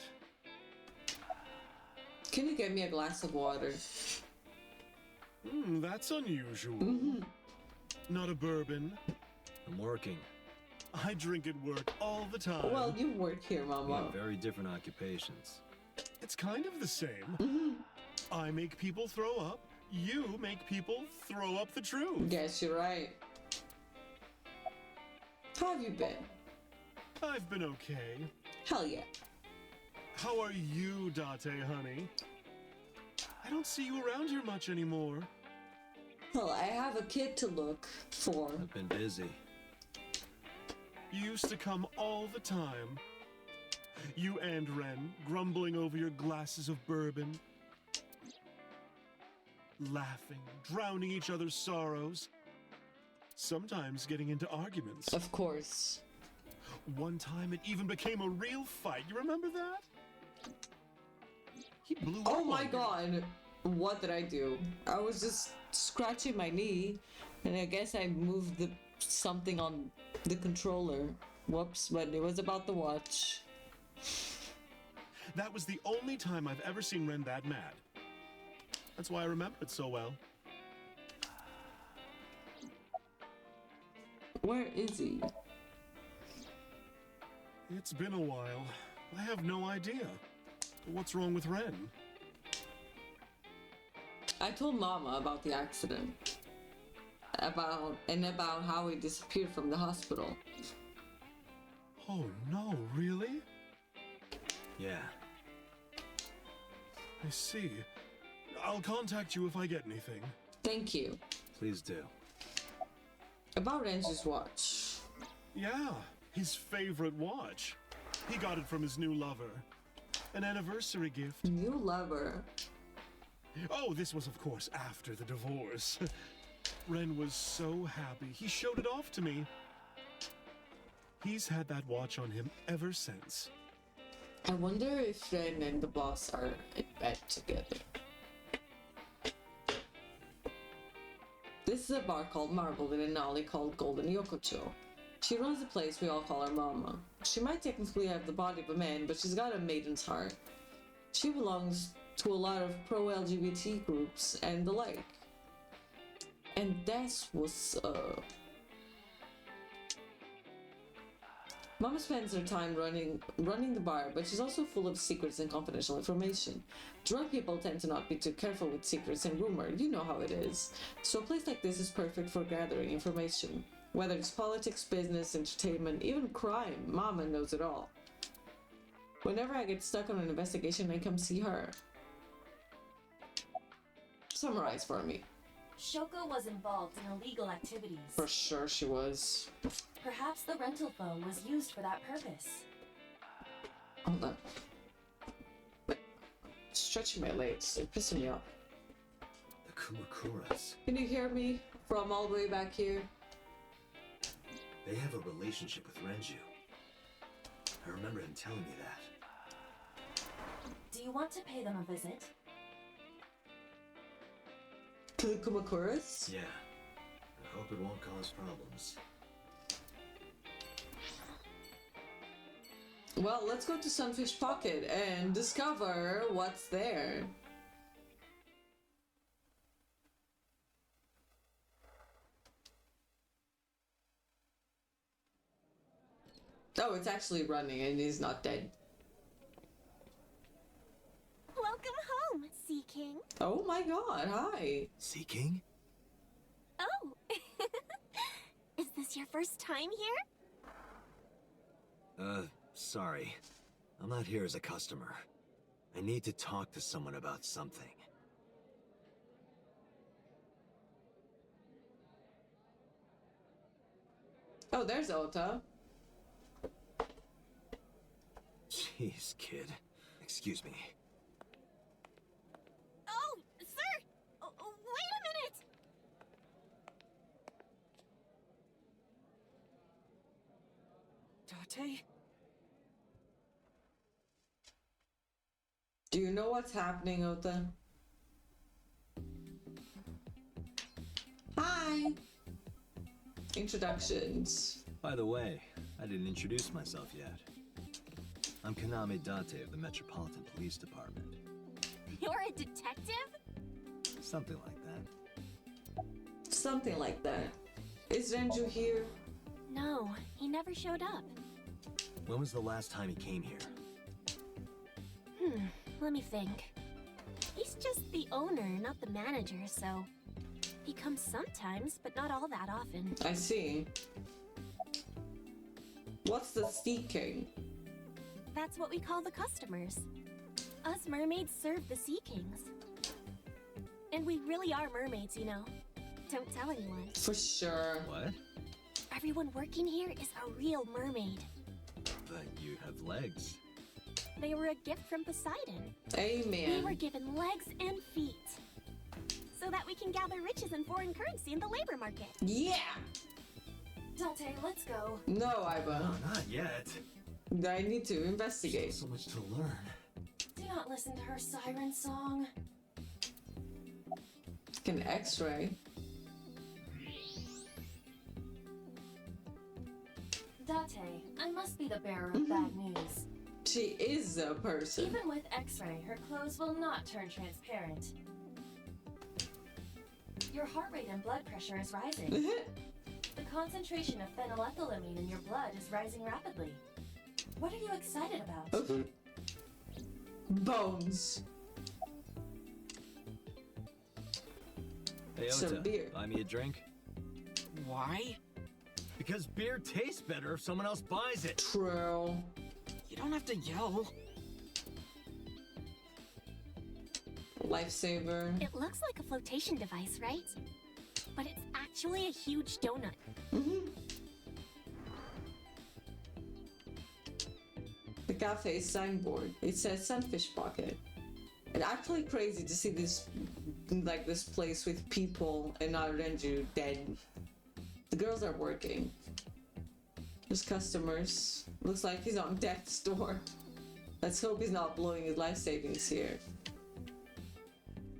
Can you get me a glass of water? That's unusual. Not a bourbon. I'm working. I drink at work all the time. Well, you work here, We Mama. have very different occupations. It's kind of the same. I make people throw up. You make people throw up the truth. Guess you're right. How have you been? I've been okay. Hell yeah. How are you, Date, honey? I don't see you around here much anymore. Well, I have a kid to look for. I've been busy. You used to come all the time. You and Ren, grumbling over your glasses of bourbon. Laughing, drowning each other's sorrows. Sometimes getting into arguments. Of course. One time it even became a real fight. You remember that? He blew Oh up my on you. god. What did I do? I was just scratching my knee, and I guess I moved something on the controller. Whoops, but it was about the watch. That was the only time I've ever seen Ren that mad. That's why I remember it so well. Where is he? It's been a while. I have no idea. What's wrong with Ren? I told Mama about the accident. About how he disappeared from the hospital. Oh no, really? Yeah. I see. I'll contact you if I get anything. Thank you. Please do. About Renju's watch. Yeah, his favorite watch. He got it from his new lover. An anniversary gift. New lover. Oh, this was, of course, after the divorce. Ren was so happy. He showed it off to me. He's had that watch on him ever since. I wonder if Ren and the boss are in bed together. This is a bar called Marble in an alley called Golden Yokocho. She runs a place we all call her Mama. She might technically have the body of a man, but she's got a maiden's heart. She belongs to a lot of pro-LGBT groups and the like. And that's what's up. Mama spends her time running the bar, but she's also full of secrets and confidential information. Drunk people tend to not be too careful with secrets and rumor, you know how it is. So a place like this is perfect for gathering information. Whether it's politics, business, entertainment, even crime, Mama knows it all. Whenever I get stuck on an investigation, I come see her. Summarize for me. Shoko was involved in illegal activities. For sure she was. Perhaps the rental phone was used for that purpose. Hold on. Wait. Stretching my legs, they're pissing me off. The Kumakuras. Can you hear me from all the way back here? They have a relationship with Renju. I remember him telling me that. Do you want to pay them a visit? To the Kumakuras? Yeah. I hope it won't cause problems. Well, let's go to Sunfish Pocket and discover what's there. Oh, it's actually running and he's not dead. Welcome home, Sea King. Oh my god, hi. Sea King? Oh. Is this your first time here? Sorry. I'm not here as a customer. I need to talk to someone about something. Oh, there's Ota. Jeez, kid. Excuse me. Oh, sir! Wait a minute! Date? Do you know what's happening, Ota? Hi! Introductions. By the way, I didn't introduce myself yet. I'm Kaname Date of the Metropolitan Police Department. You're a detective? Something like that. Something like that. Is Renju here? No, he never showed up. When was the last time he came here? Let me think. He's just the owner, not the manager, so... He comes sometimes, but not all that often. I see. What's the Sea King? That's what we call the customers. Us mermaids serve the Sea Kings. And we really are mermaids, you know. Don't tell anyone. For sure. What? Everyone working here is a real mermaid. But you have legs. They were a gift from Poseidon. Amen. We were given legs and feet. So that we can gather riches and foreign currency in the labor market. Yeah! Date, let's go. No, Iva. Not yet. I need to investigate. So much to learn. Date, not listen to her siren song? Like an X-ray. Date, I must be the bearer of bad news. She is a person. Even with X-ray, her clothes will not turn transparent. Your heart rate and blood pressure is rising. The concentration of phenylethylamine in your blood is rising rapidly. What are you excited about? Bones. Hey, Some Ota, beer. buy me a drink? Why? Because beer tastes better if someone else buys it. True. You don't have to yell. Lifesaver. It looks like a flotation device, right? But it's actually a huge donut. The cafe signboard. It says Sunfish Pocket. It's actually crazy to see this, like this place with people and not Renju dead. The girls are working. There's customers. Looks like he's on death's door. Let's hope he's not blowing his life savings here.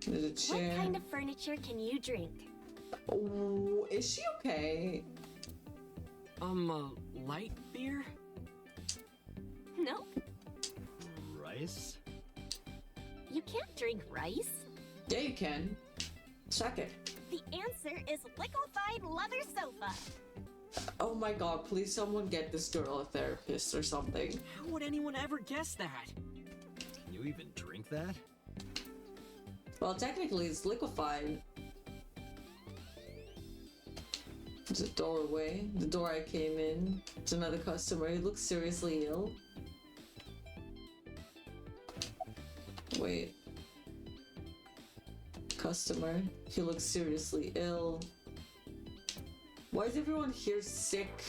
There's a chair. What kind of furniture can you drink? Oh, is she okay? Light beer? No, Rice? you can't drink rice. Yeah, you can. Suck it. The answer is liquefied leather sofa. Oh my god, please someone get this girl a therapist or something. How would anyone ever guess that? Can you even drink that? Well, technically it's liquefied. There's a doorway. The door I came in. It's another customer. He looks seriously ill. Wait. Customer. He looks seriously ill. Why is everyone here sick?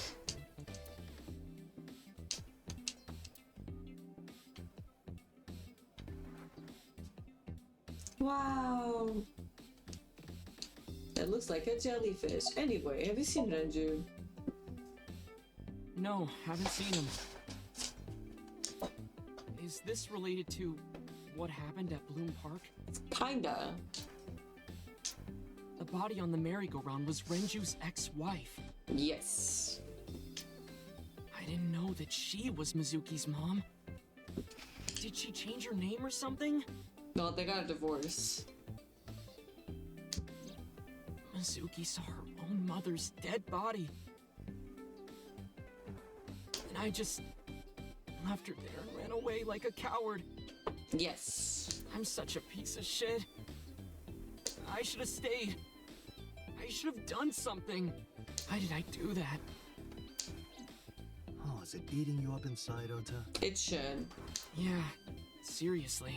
Wow. That looks like a jellyfish. Anyway, have you seen Renju? No, haven't seen him. Is this related to what happened at Bloom Park? Kinda. The body on the merry-go-round was Renju's ex-wife. Yes. I didn't know that she was Mizuki's mom. Did she change her name or something? No, they got a divorce. Mizuki saw her own mother's dead body. And I just left her there and ran away like a coward. Yes. I'm such a piece of shit. I should have stayed. I should have done something. Why did I do that? Oh, is it eating you up inside, Ota? It should. Yeah, seriously.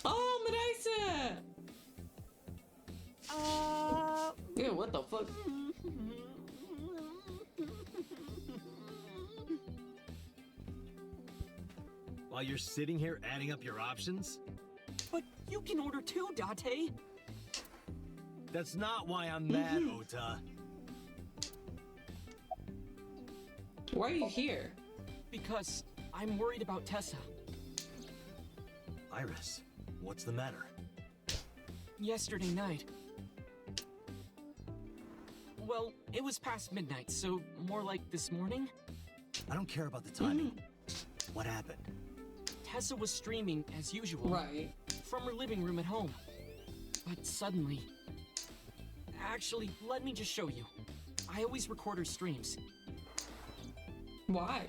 Oh, Marisa! Yeah, what the fuck? While you're sitting here adding up your options? But you can order too, Date. That's not why I'm mad, Ota. Why are you here? Because I'm worried about Tessa. Iris, what's the matter? Yesterday night. Well, it was past midnight, so more like this morning. I don't care about the timing. What happened? Tessa was streaming as usual. Right. From her living room at home. But suddenly... Actually, let me just show you. I always record her streams. Why?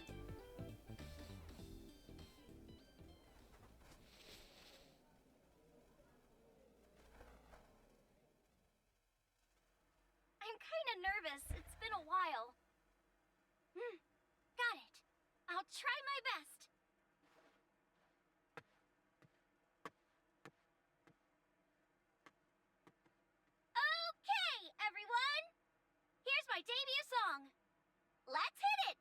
I'm kinda nervous. It's been a while. Got it. I'll try my best. Okay, everyone! Here's my debut song. Let's hit it!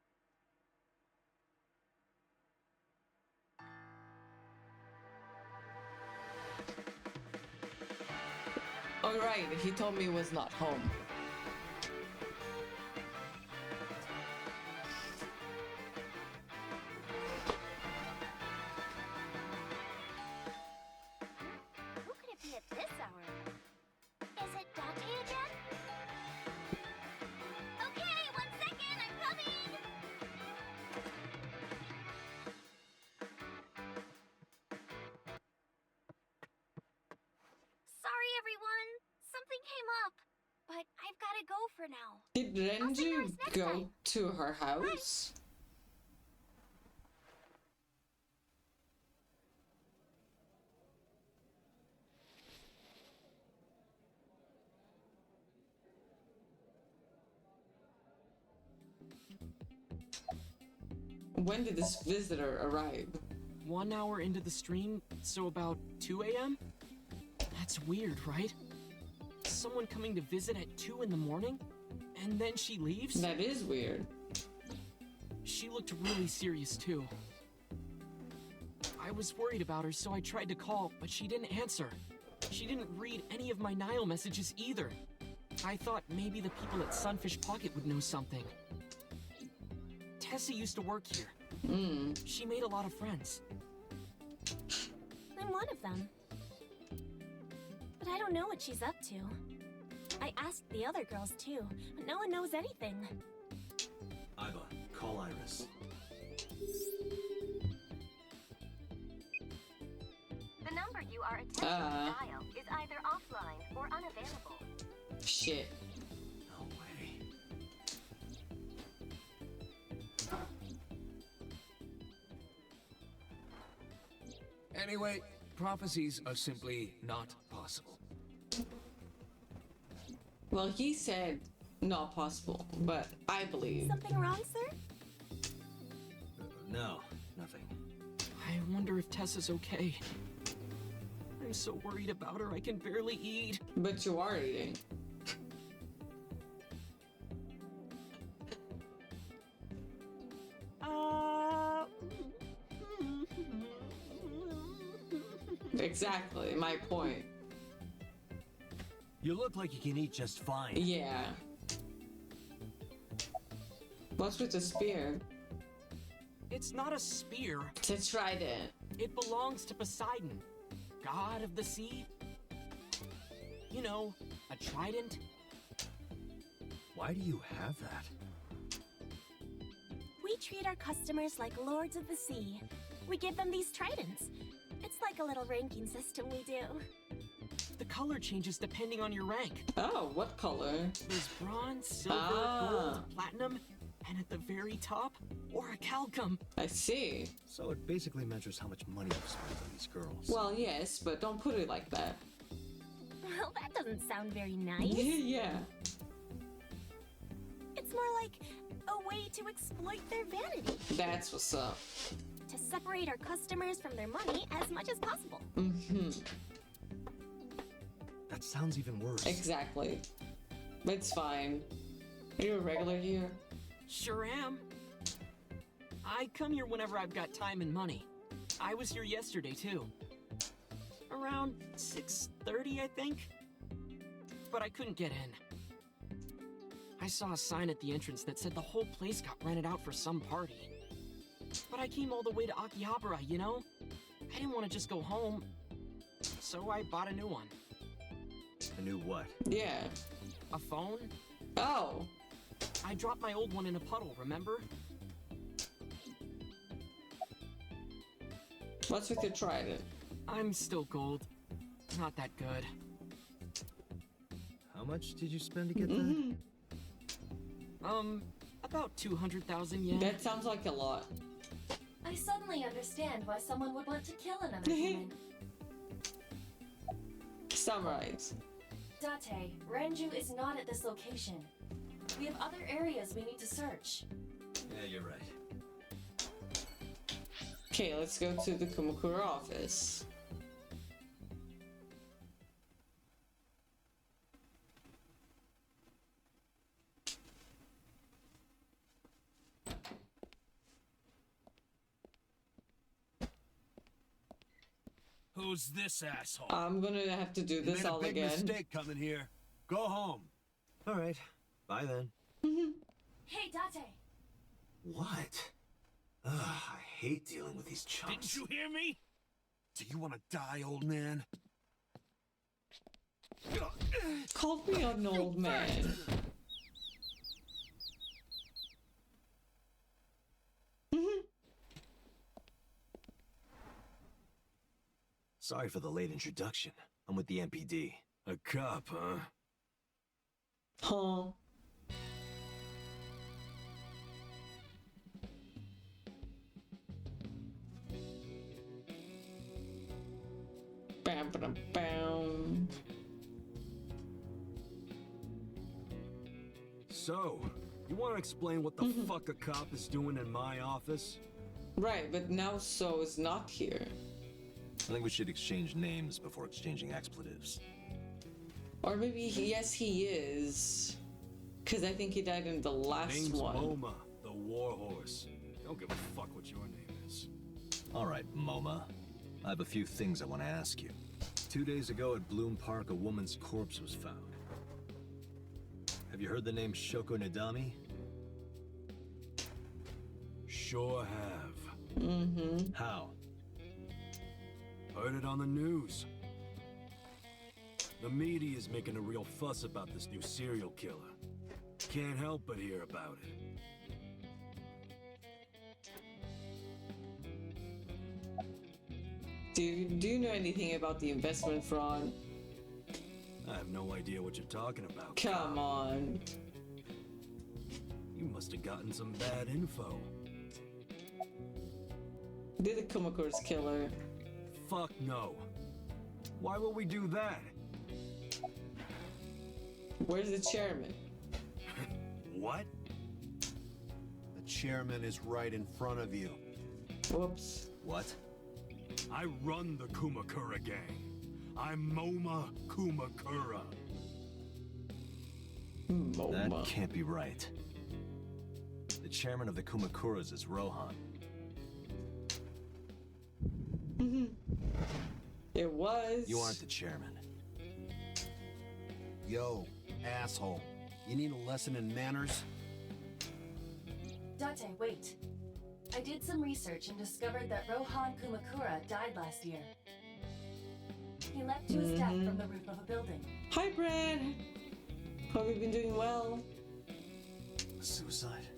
Alright, he told me he was not home. everyone! Something came up, but I've gotta go for now. Did I'll see you Renju guys next go time. to her house? When did this visitor arrive? 1 hour into the stream, so about 2 a.m.? That's weird, right? Someone coming to visit at 2 in the morning? And then she leaves? That is weird. She looked really serious, too. I was worried about her, so I tried to call, but she didn't answer. She didn't read any of my Nile messages either. I thought maybe the people at Sunfish Pocket would know something. Tessa used to work here. She made a lot of friends. I'm one of them. But I don't know what she's up to. I asked the other girls too, but no one knows anything. Iva, call Iris. The number you are attempting to dial is either offline or unavailable. Shit. No way. Anyway, prophecies are simply not possible. Well, he said not possible, but I believe. Something wrong, sir? No, nothing. I wonder if Tessa's okay. I'm so worried about her, I can barely eat. But you are eating. Exactly, my point. You look like you can eat just fine. Yeah. What's with the spear? It's not a spear. It's a trident. It belongs to Poseidon, god of the sea. You know, a trident. Why do you have that? We treat our customers like lords of the sea. We give them these tridents. It's like a little ranking system we do. The color changes depending on your rank. Oh, what color? There's bronze, silver, gold, platinum, and at the very top, orichalcum. I see. So it basically measures how much money you've spent on these girls. Well, yes, but don't put it like that. Well, that doesn't sound very nice. Yeah. It's more like a way to exploit their vanity. That's what's up. To separate our customers from their money as much as possible. That sounds even worse. Exactly. It's fine. Are you a regular here? Sure am. I come here whenever I've got time and money. I was here yesterday, too. Around 6:30, I think. But I couldn't get in. I saw a sign at the entrance that said the whole place got rented out for some party. But I came all the way to Akihabara, you know? I didn't want to just go home. So I bought a new one. A new what? Yeah. A phone? Oh. I dropped my old one in a puddle, remember? What's with your trident? I'm still gold. Not that good. How much did you spend to get that? About 200,000 yen. That sounds like a lot. I suddenly understand why someone would want to kill another human. Summarize. Date, Renju is not at this location. We have other areas we need to search. Yeah, you're right. Okay, let's go to the Kumakura office. Who's this asshole? I'm gonna have to do You this made a all big again. mistake coming here. Go home. All right. Bye then. Hey, Date! What? Ugh, I hate dealing with these chumps. Didn't you hear me? Do you want to die, old man? Called me an old man. Sorry for the late introduction. I'm with the MPD. A cop, huh? Huh. Bam, bam, bam. So, you want to explain what the fuck a cop is doing in my office? Right, but now So is not here. I think we should exchange names before exchanging expletives. Or maybe, yes, he is. Because I think he died in the last Name's one. MoMA, the warhorse. Don't give a fuck what your name is. All right, MoMA. I have a few things I want to ask you. 2 days ago at Bloom Park, a woman's corpse was found. Have you heard the name Shoko Nadami? Sure have. Mm-hmm. How? Heard it on the news. The media is making a real fuss about this new serial killer. Can't help but hear about it. Do you know anything about the investment fraud? I have no idea what you're talking about. Come on. You must have gotten some bad info. Did the Kumakura's killer? Fuck no. Why would we do that? Where's the chairman? What? The chairman is right in front of you. Whoops. What? I run the Kumakura gang. I'm MoMA Kumakura. That MoMA. can't be right. The chairman of the Kumakuras is Rohan. It was. You aren't the chairman. Yo, asshole. You need a lesson in manners? Date, wait. I did some research and discovered that Rohan Kumakura died last year. He leapt to his death from the roof of a building. Hi, Brad. Hope you've been doing well. Suicide?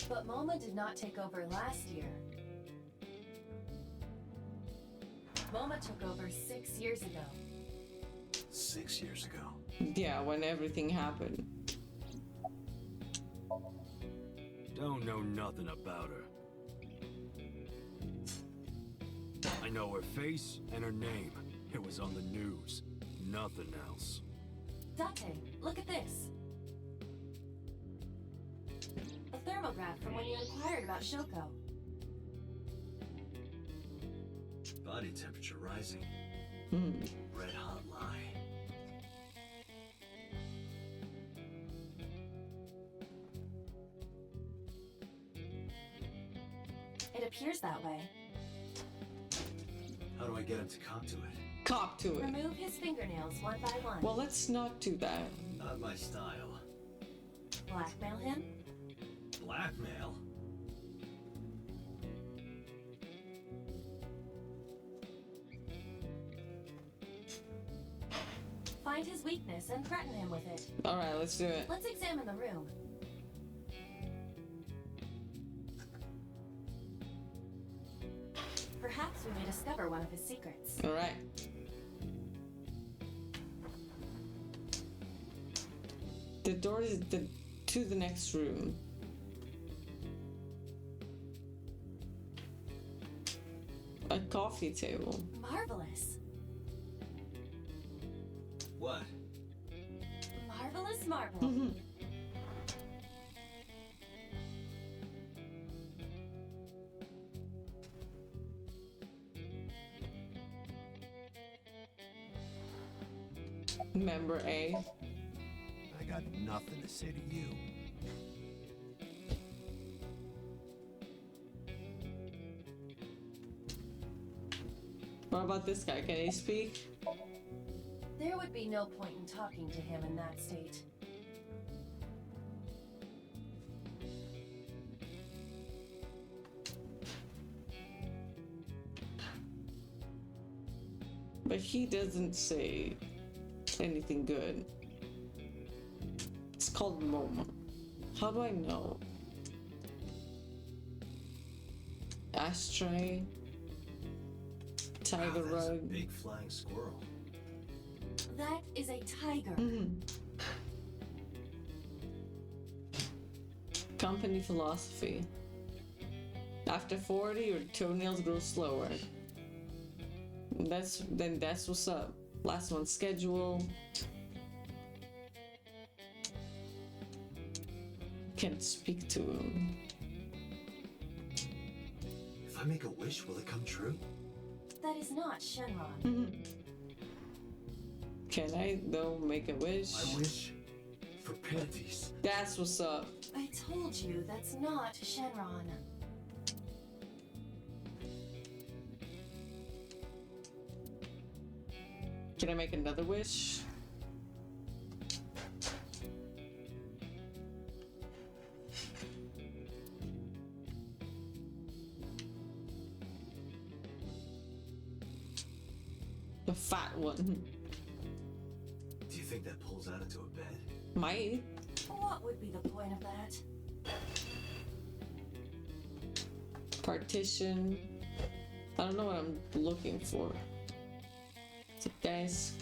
But MoMA did not take over last year. MoMA took over 6 years ago. 6 years ago. Yeah, when everything happened. Don't know nothing about her. I know her face and her name. It was on the news. Nothing else. Date, look at this. A thermograph from when you inquired about Shoko. Body temperature rising. Red hot lie. It appears that way. How do I get him to cop to it? Cop to it. Remove his fingernails one by one. Well, let's not do that. Not my style. Blackmail him? Blackmail? Find his weakness and threaten him with it. Alright, let's do it. Let's examine the room. Perhaps we may discover one of his secrets. Alright. The door is to the next room. A coffee table. Marvelous. What? Marvelous marble. Member A. I got nothing to say to you. What about this guy? Can he speak? There would be no point in talking to him in that state. But he doesn't say anything good. It's called MoMA. How do I know? Ashtray. Tiger Wow, that's a rug. big flying squirrel. That is a tiger. Company philosophy. After 40, your toenails grow slower. That's what's up. Last one, schedule. Can't speak to him. If I make a wish, will it come true? That is not Shenron. Can I though make a wish? I wish for panties. That's what's up. I told you that's not Shenron. Can I make another wish? The fat one. Do you think that pulls out into a bed? Might. What would be the point of that? Partition. I don't know what I'm looking for. It's a desk.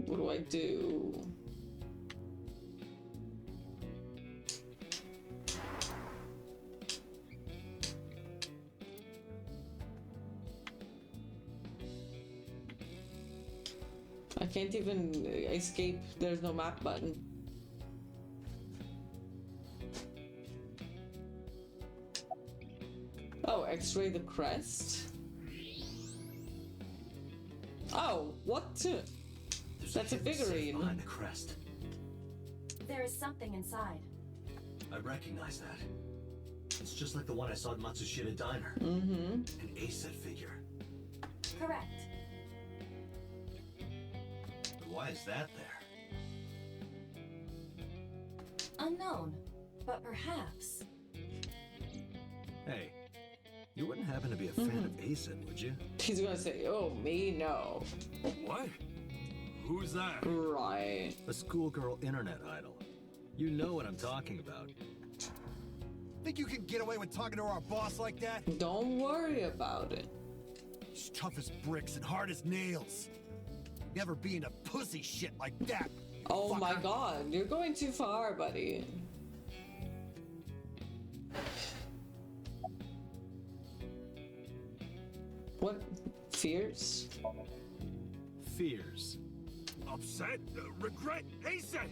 What do I do? I can't even escape. There's no map button. Oh, X-ray the crest? Oh, what? That's a hidden safe figurine. behind the crest. There is something inside. I recognize that. It's just like the one I saw at Matsushita Diner. Mm-hmm. An A-set figure. Correct. But why is that there? Unknown, but perhaps. Hey, you wouldn't happen to be a fan of A-set, would you? He's gonna say, oh, me, no. What? Who's that? Right. A schoolgirl internet idol. You know what I'm talking about. Think you can get away with talking to our boss like that? Don't worry about it. He's tough as bricks and hard as nails. Never being a pussy shit like that. Oh my fucker. god, you're going too far, buddy. What? Fears? Fears. Upset? Regret? A-set?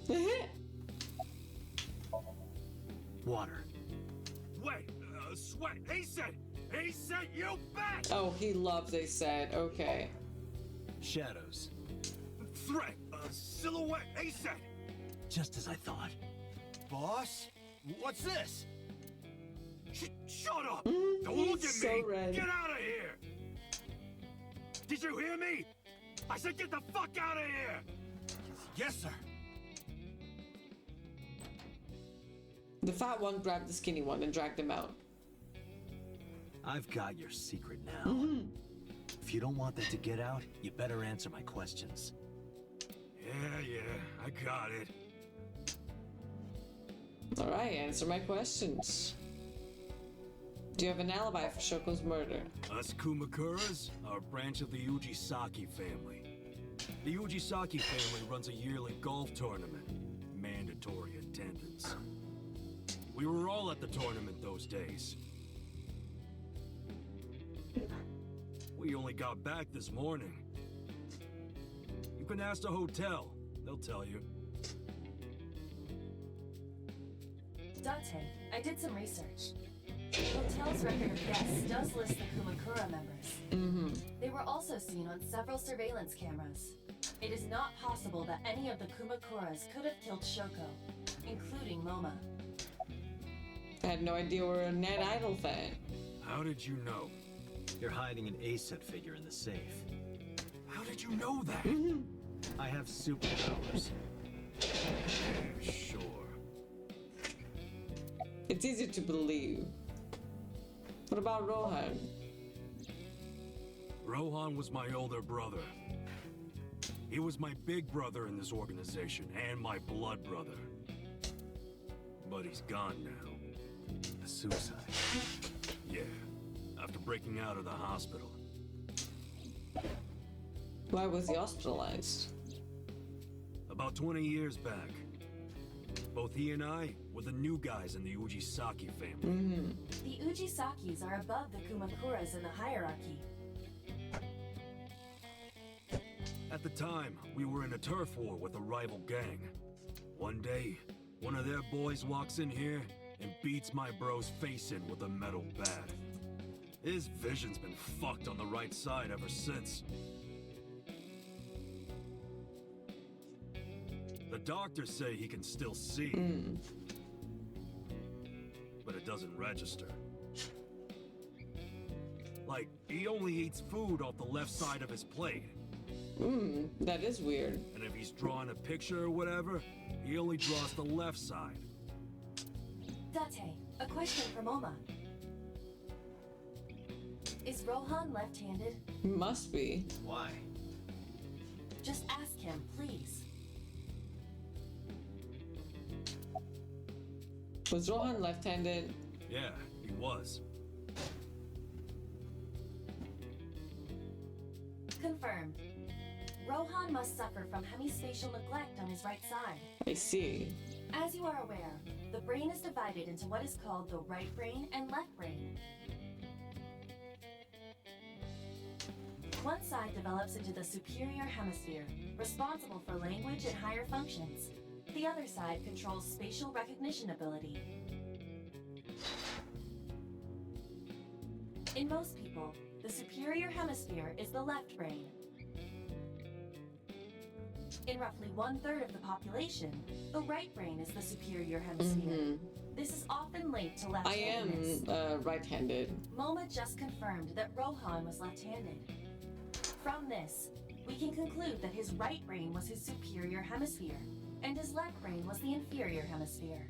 Water. Wet? Sweat? A-set? A-set, you bet! Oh, he loves a set. Okay. Shadows. Threat? Silhouette? A-set? Just as I thought. Boss? What's this? Shut up! Don't look at so me! red. Get out of here! Did you hear me? I said get the fuck out of here! Yes, sir. The fat one grabbed the skinny one and dragged him out. I've got your secret now. If you don't want that to get out, you better answer my questions. Yeah, I got it. Alright, answer my questions. Do you have an alibi for Shoko's murder? Us Kumakuras are a branch of the Ujisaki family. The Ujisaki family runs a yearly golf tournament. Mandatory attendance. We were all at the tournament those days. We only got back this morning. You can ask the hotel. They'll tell you. Date, I did some research. The hotel's record of guests does list the Kumakura members. They were also seen on several surveillance cameras. It is not possible that any of the Kumakuras could have killed Shoko, including Moma. I had no idea we're a Net Idol fan. How did you know? You're hiding an A-set figure in the safe. How did you know that? I have superpowers. Sure. It's easy to believe. What about Rohan? Rohan was my older brother. He was my big brother in this organization, and my blood brother. But he's gone now. A suicide. Yeah, after breaking out of the hospital. Why was he hospitalized? About 20 years back. Both he and I were the new guys in the Ujisaki family. The Ujisakis are above the Kumakuras in the hierarchy. At the time, we were in a turf war with a rival gang. One day, one of their boys walks in here and beats my bro's face in with a metal bat. His vision's been fucked on the right side ever since. The doctors say he can still see, but it doesn't register. Like, he only eats food off the left side of his plate. That is weird. And if he's drawing a picture or whatever, he only draws the left side. Date, a question from Oma. Is Rohan left-handed? Must be. Why? Just ask him, please. Was Rohan left-handed? Yeah, he was. Confirmed. Rohan must suffer from hemispatial neglect on his right side. I see. As you are aware, the brain is divided into what is called the right brain and left brain. One side develops into the superior hemisphere, responsible for language and higher functions. The other side controls spatial recognition ability. In most people, the superior hemisphere is the left brain. In roughly 1/3 of the population, the right brain is the superior hemisphere. This is often linked to I am left-handedness. right-handed. Moma just confirmed that Rohan was left-handed. From this, we can conclude that his right brain was his superior hemisphere, and his left brain was the inferior hemisphere.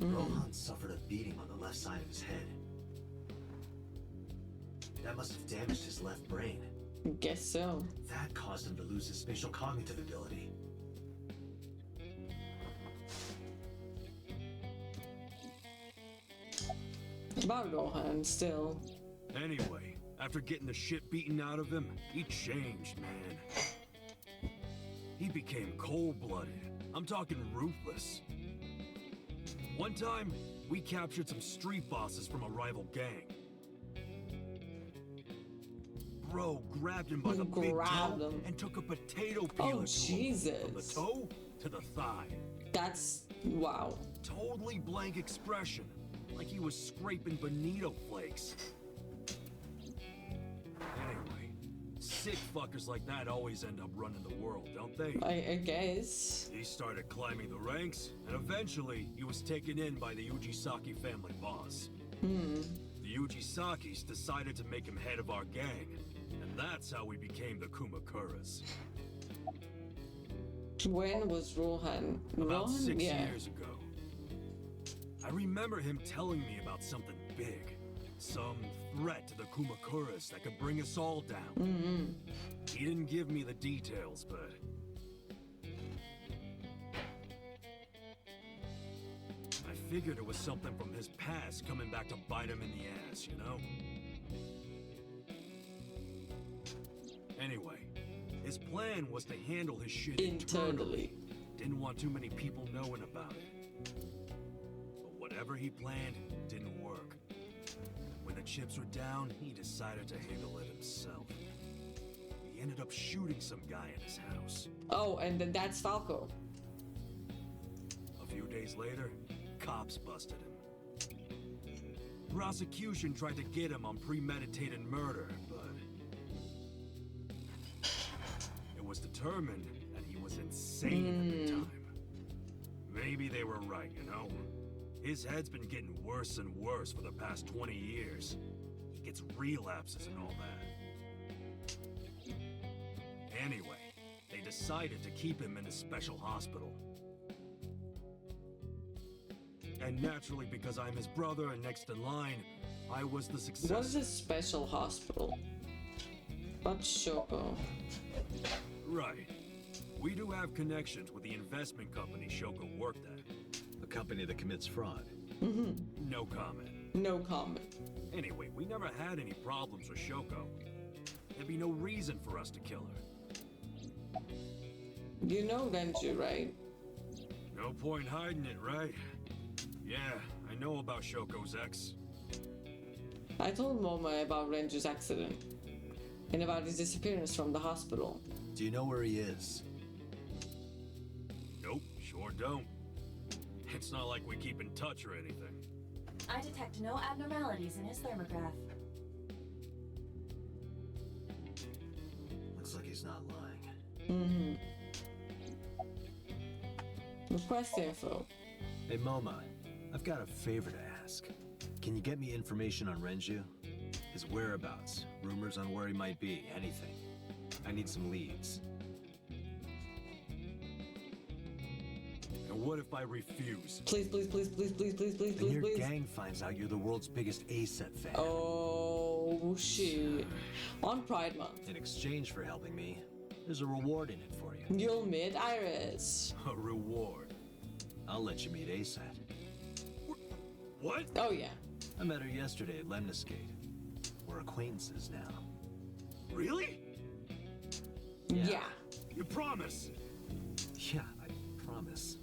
Rohan suffered a beating on the left side of his head. That must have damaged his left brain. Guess so. That caused him to lose his spatial cognitive ability. About Rohan, still. Anyway, after getting the shit beaten out of him, he changed, man. He became cold-blooded. I'm talking ruthless. One time, we captured some street bosses from a rival gang. Bro grabbed him by the big toe and took a potato peeler to him, from the toe to the thigh. That's... wow. Totally blank expression, like he was scraping bonito flakes. Anyway, sick fuckers like that always end up running the world, don't they? I guess. He started climbing the ranks, and eventually he was taken in by the Ujisaki family boss. The Ujisakis decided to make him head of our gang, and that's how we became the Kumakuras. When was Rohan? About Rohan? 6 Yeah. years ago. I remember him telling me about something big. Some threat to the Kumakuras that could bring us all down. He didn't give me the details, but... I figured it was something from his past coming back to bite him in the ass, you know? Anyway, his plan was to handle his shit internally. Didn't want too many people knowing about it. But whatever he planned didn't work. When the chips were down, he decided to handle it himself. He ended up shooting some guy in his house. Oh, and then that's Falco. A few days later, cops busted him. Prosecution tried to get him on premeditated murder, but it was determined that he was insane at the time. Maybe they were right, you know? His head's been getting worse and worse for the past 20 years. He gets relapses and all that. Anyway, they decided to keep him in a special hospital. And naturally, because I'm his brother and next in line, I was the What is successor. a special hospital? What's Shoko? Right. We do have connections with the investment company Shoko worked at. A company that commits fraud. No comment. No comment. Anyway, we never had any problems with Shoko. There'd be no reason for us to kill her. You know Renju, right? No point hiding it, right? Yeah, I know about Shoko's ex. I told Moma about Renju's accident and about his disappearance from the hospital. Do you know where he is? Nope, sure don't. It's not like we keep in touch or anything. I detect no abnormalities in his thermograph. Looks like he's not lying. Request info. Hey Moma, I've got a favor to ask. Can you get me information on Renju? His whereabouts, rumors on where he might be, anything. I need some leads. And what if I refuse? Please, please, please, please, please, please, please, And please, your please. gang finds out you're the world's biggest A-set fan. Oh, shit. On Pride Month. In exchange for helping me, there's a reward in it for you. You'll meet Iris. A reward. I'll let you meet A-set. What? Oh, yeah. I met her yesterday at Lemniscate. We're acquaintances now. Really? Yeah. You promise? Yeah, I promise.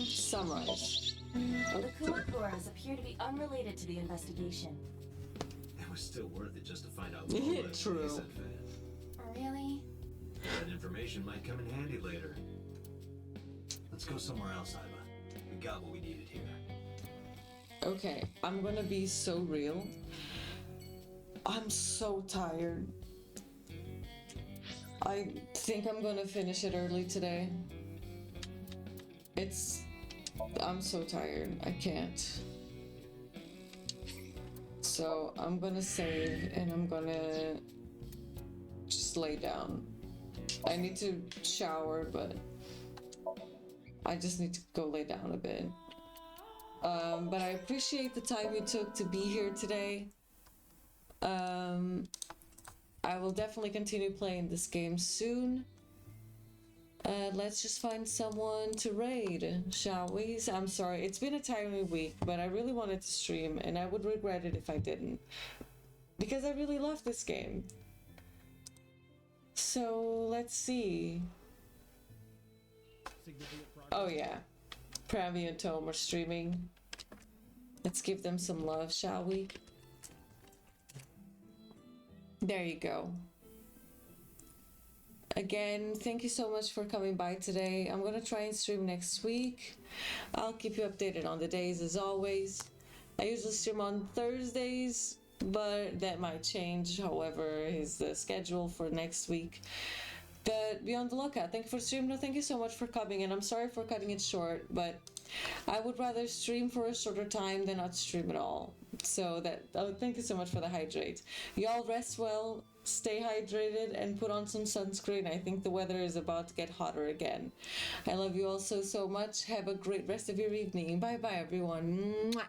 Summarize. The Kumakuras appear to be unrelated to the investigation. It was still worth it just to find out Yeah, Lola is an true. A-set fan. Really? That information might come in handy later. Let's go somewhere else, Iva. We got what we needed here. Okay, I'm gonna be so real. I'm so tired. I think I'm gonna finish it early today. I'm so tired. I can't. So I'm gonna save and I'm gonna just lay down. I need to shower, but I just need to go lay down a bit. But I appreciate the time you took to be here today. I will definitely continue playing this game soon. Let's just find someone to raid, shall we? I'm sorry, it's been a tiring week, but I really wanted to stream, and I would regret it if I didn't. Because I really love this game. So, let's see. Oh yeah, Pravi and Tom are streaming. Let's give them some love, shall we? There you go. Again, thank you so much for coming by today. I'm gonna try and stream next week. I'll keep you updated on the days as always. I usually stream on Thursdays, but that might change. However, is the schedule for next week. But be on the lookout. Thank you for streaming. No, thank you so much for coming, and I'm sorry for cutting it short, but I would rather stream for a shorter time than not stream at all. So thank you so much for the hydrate. Y'all rest well, stay hydrated, and put on some sunscreen. I think the weather is about to get hotter again. I love you all so much. Have a great rest of your evening. Bye bye, everyone. Mwah.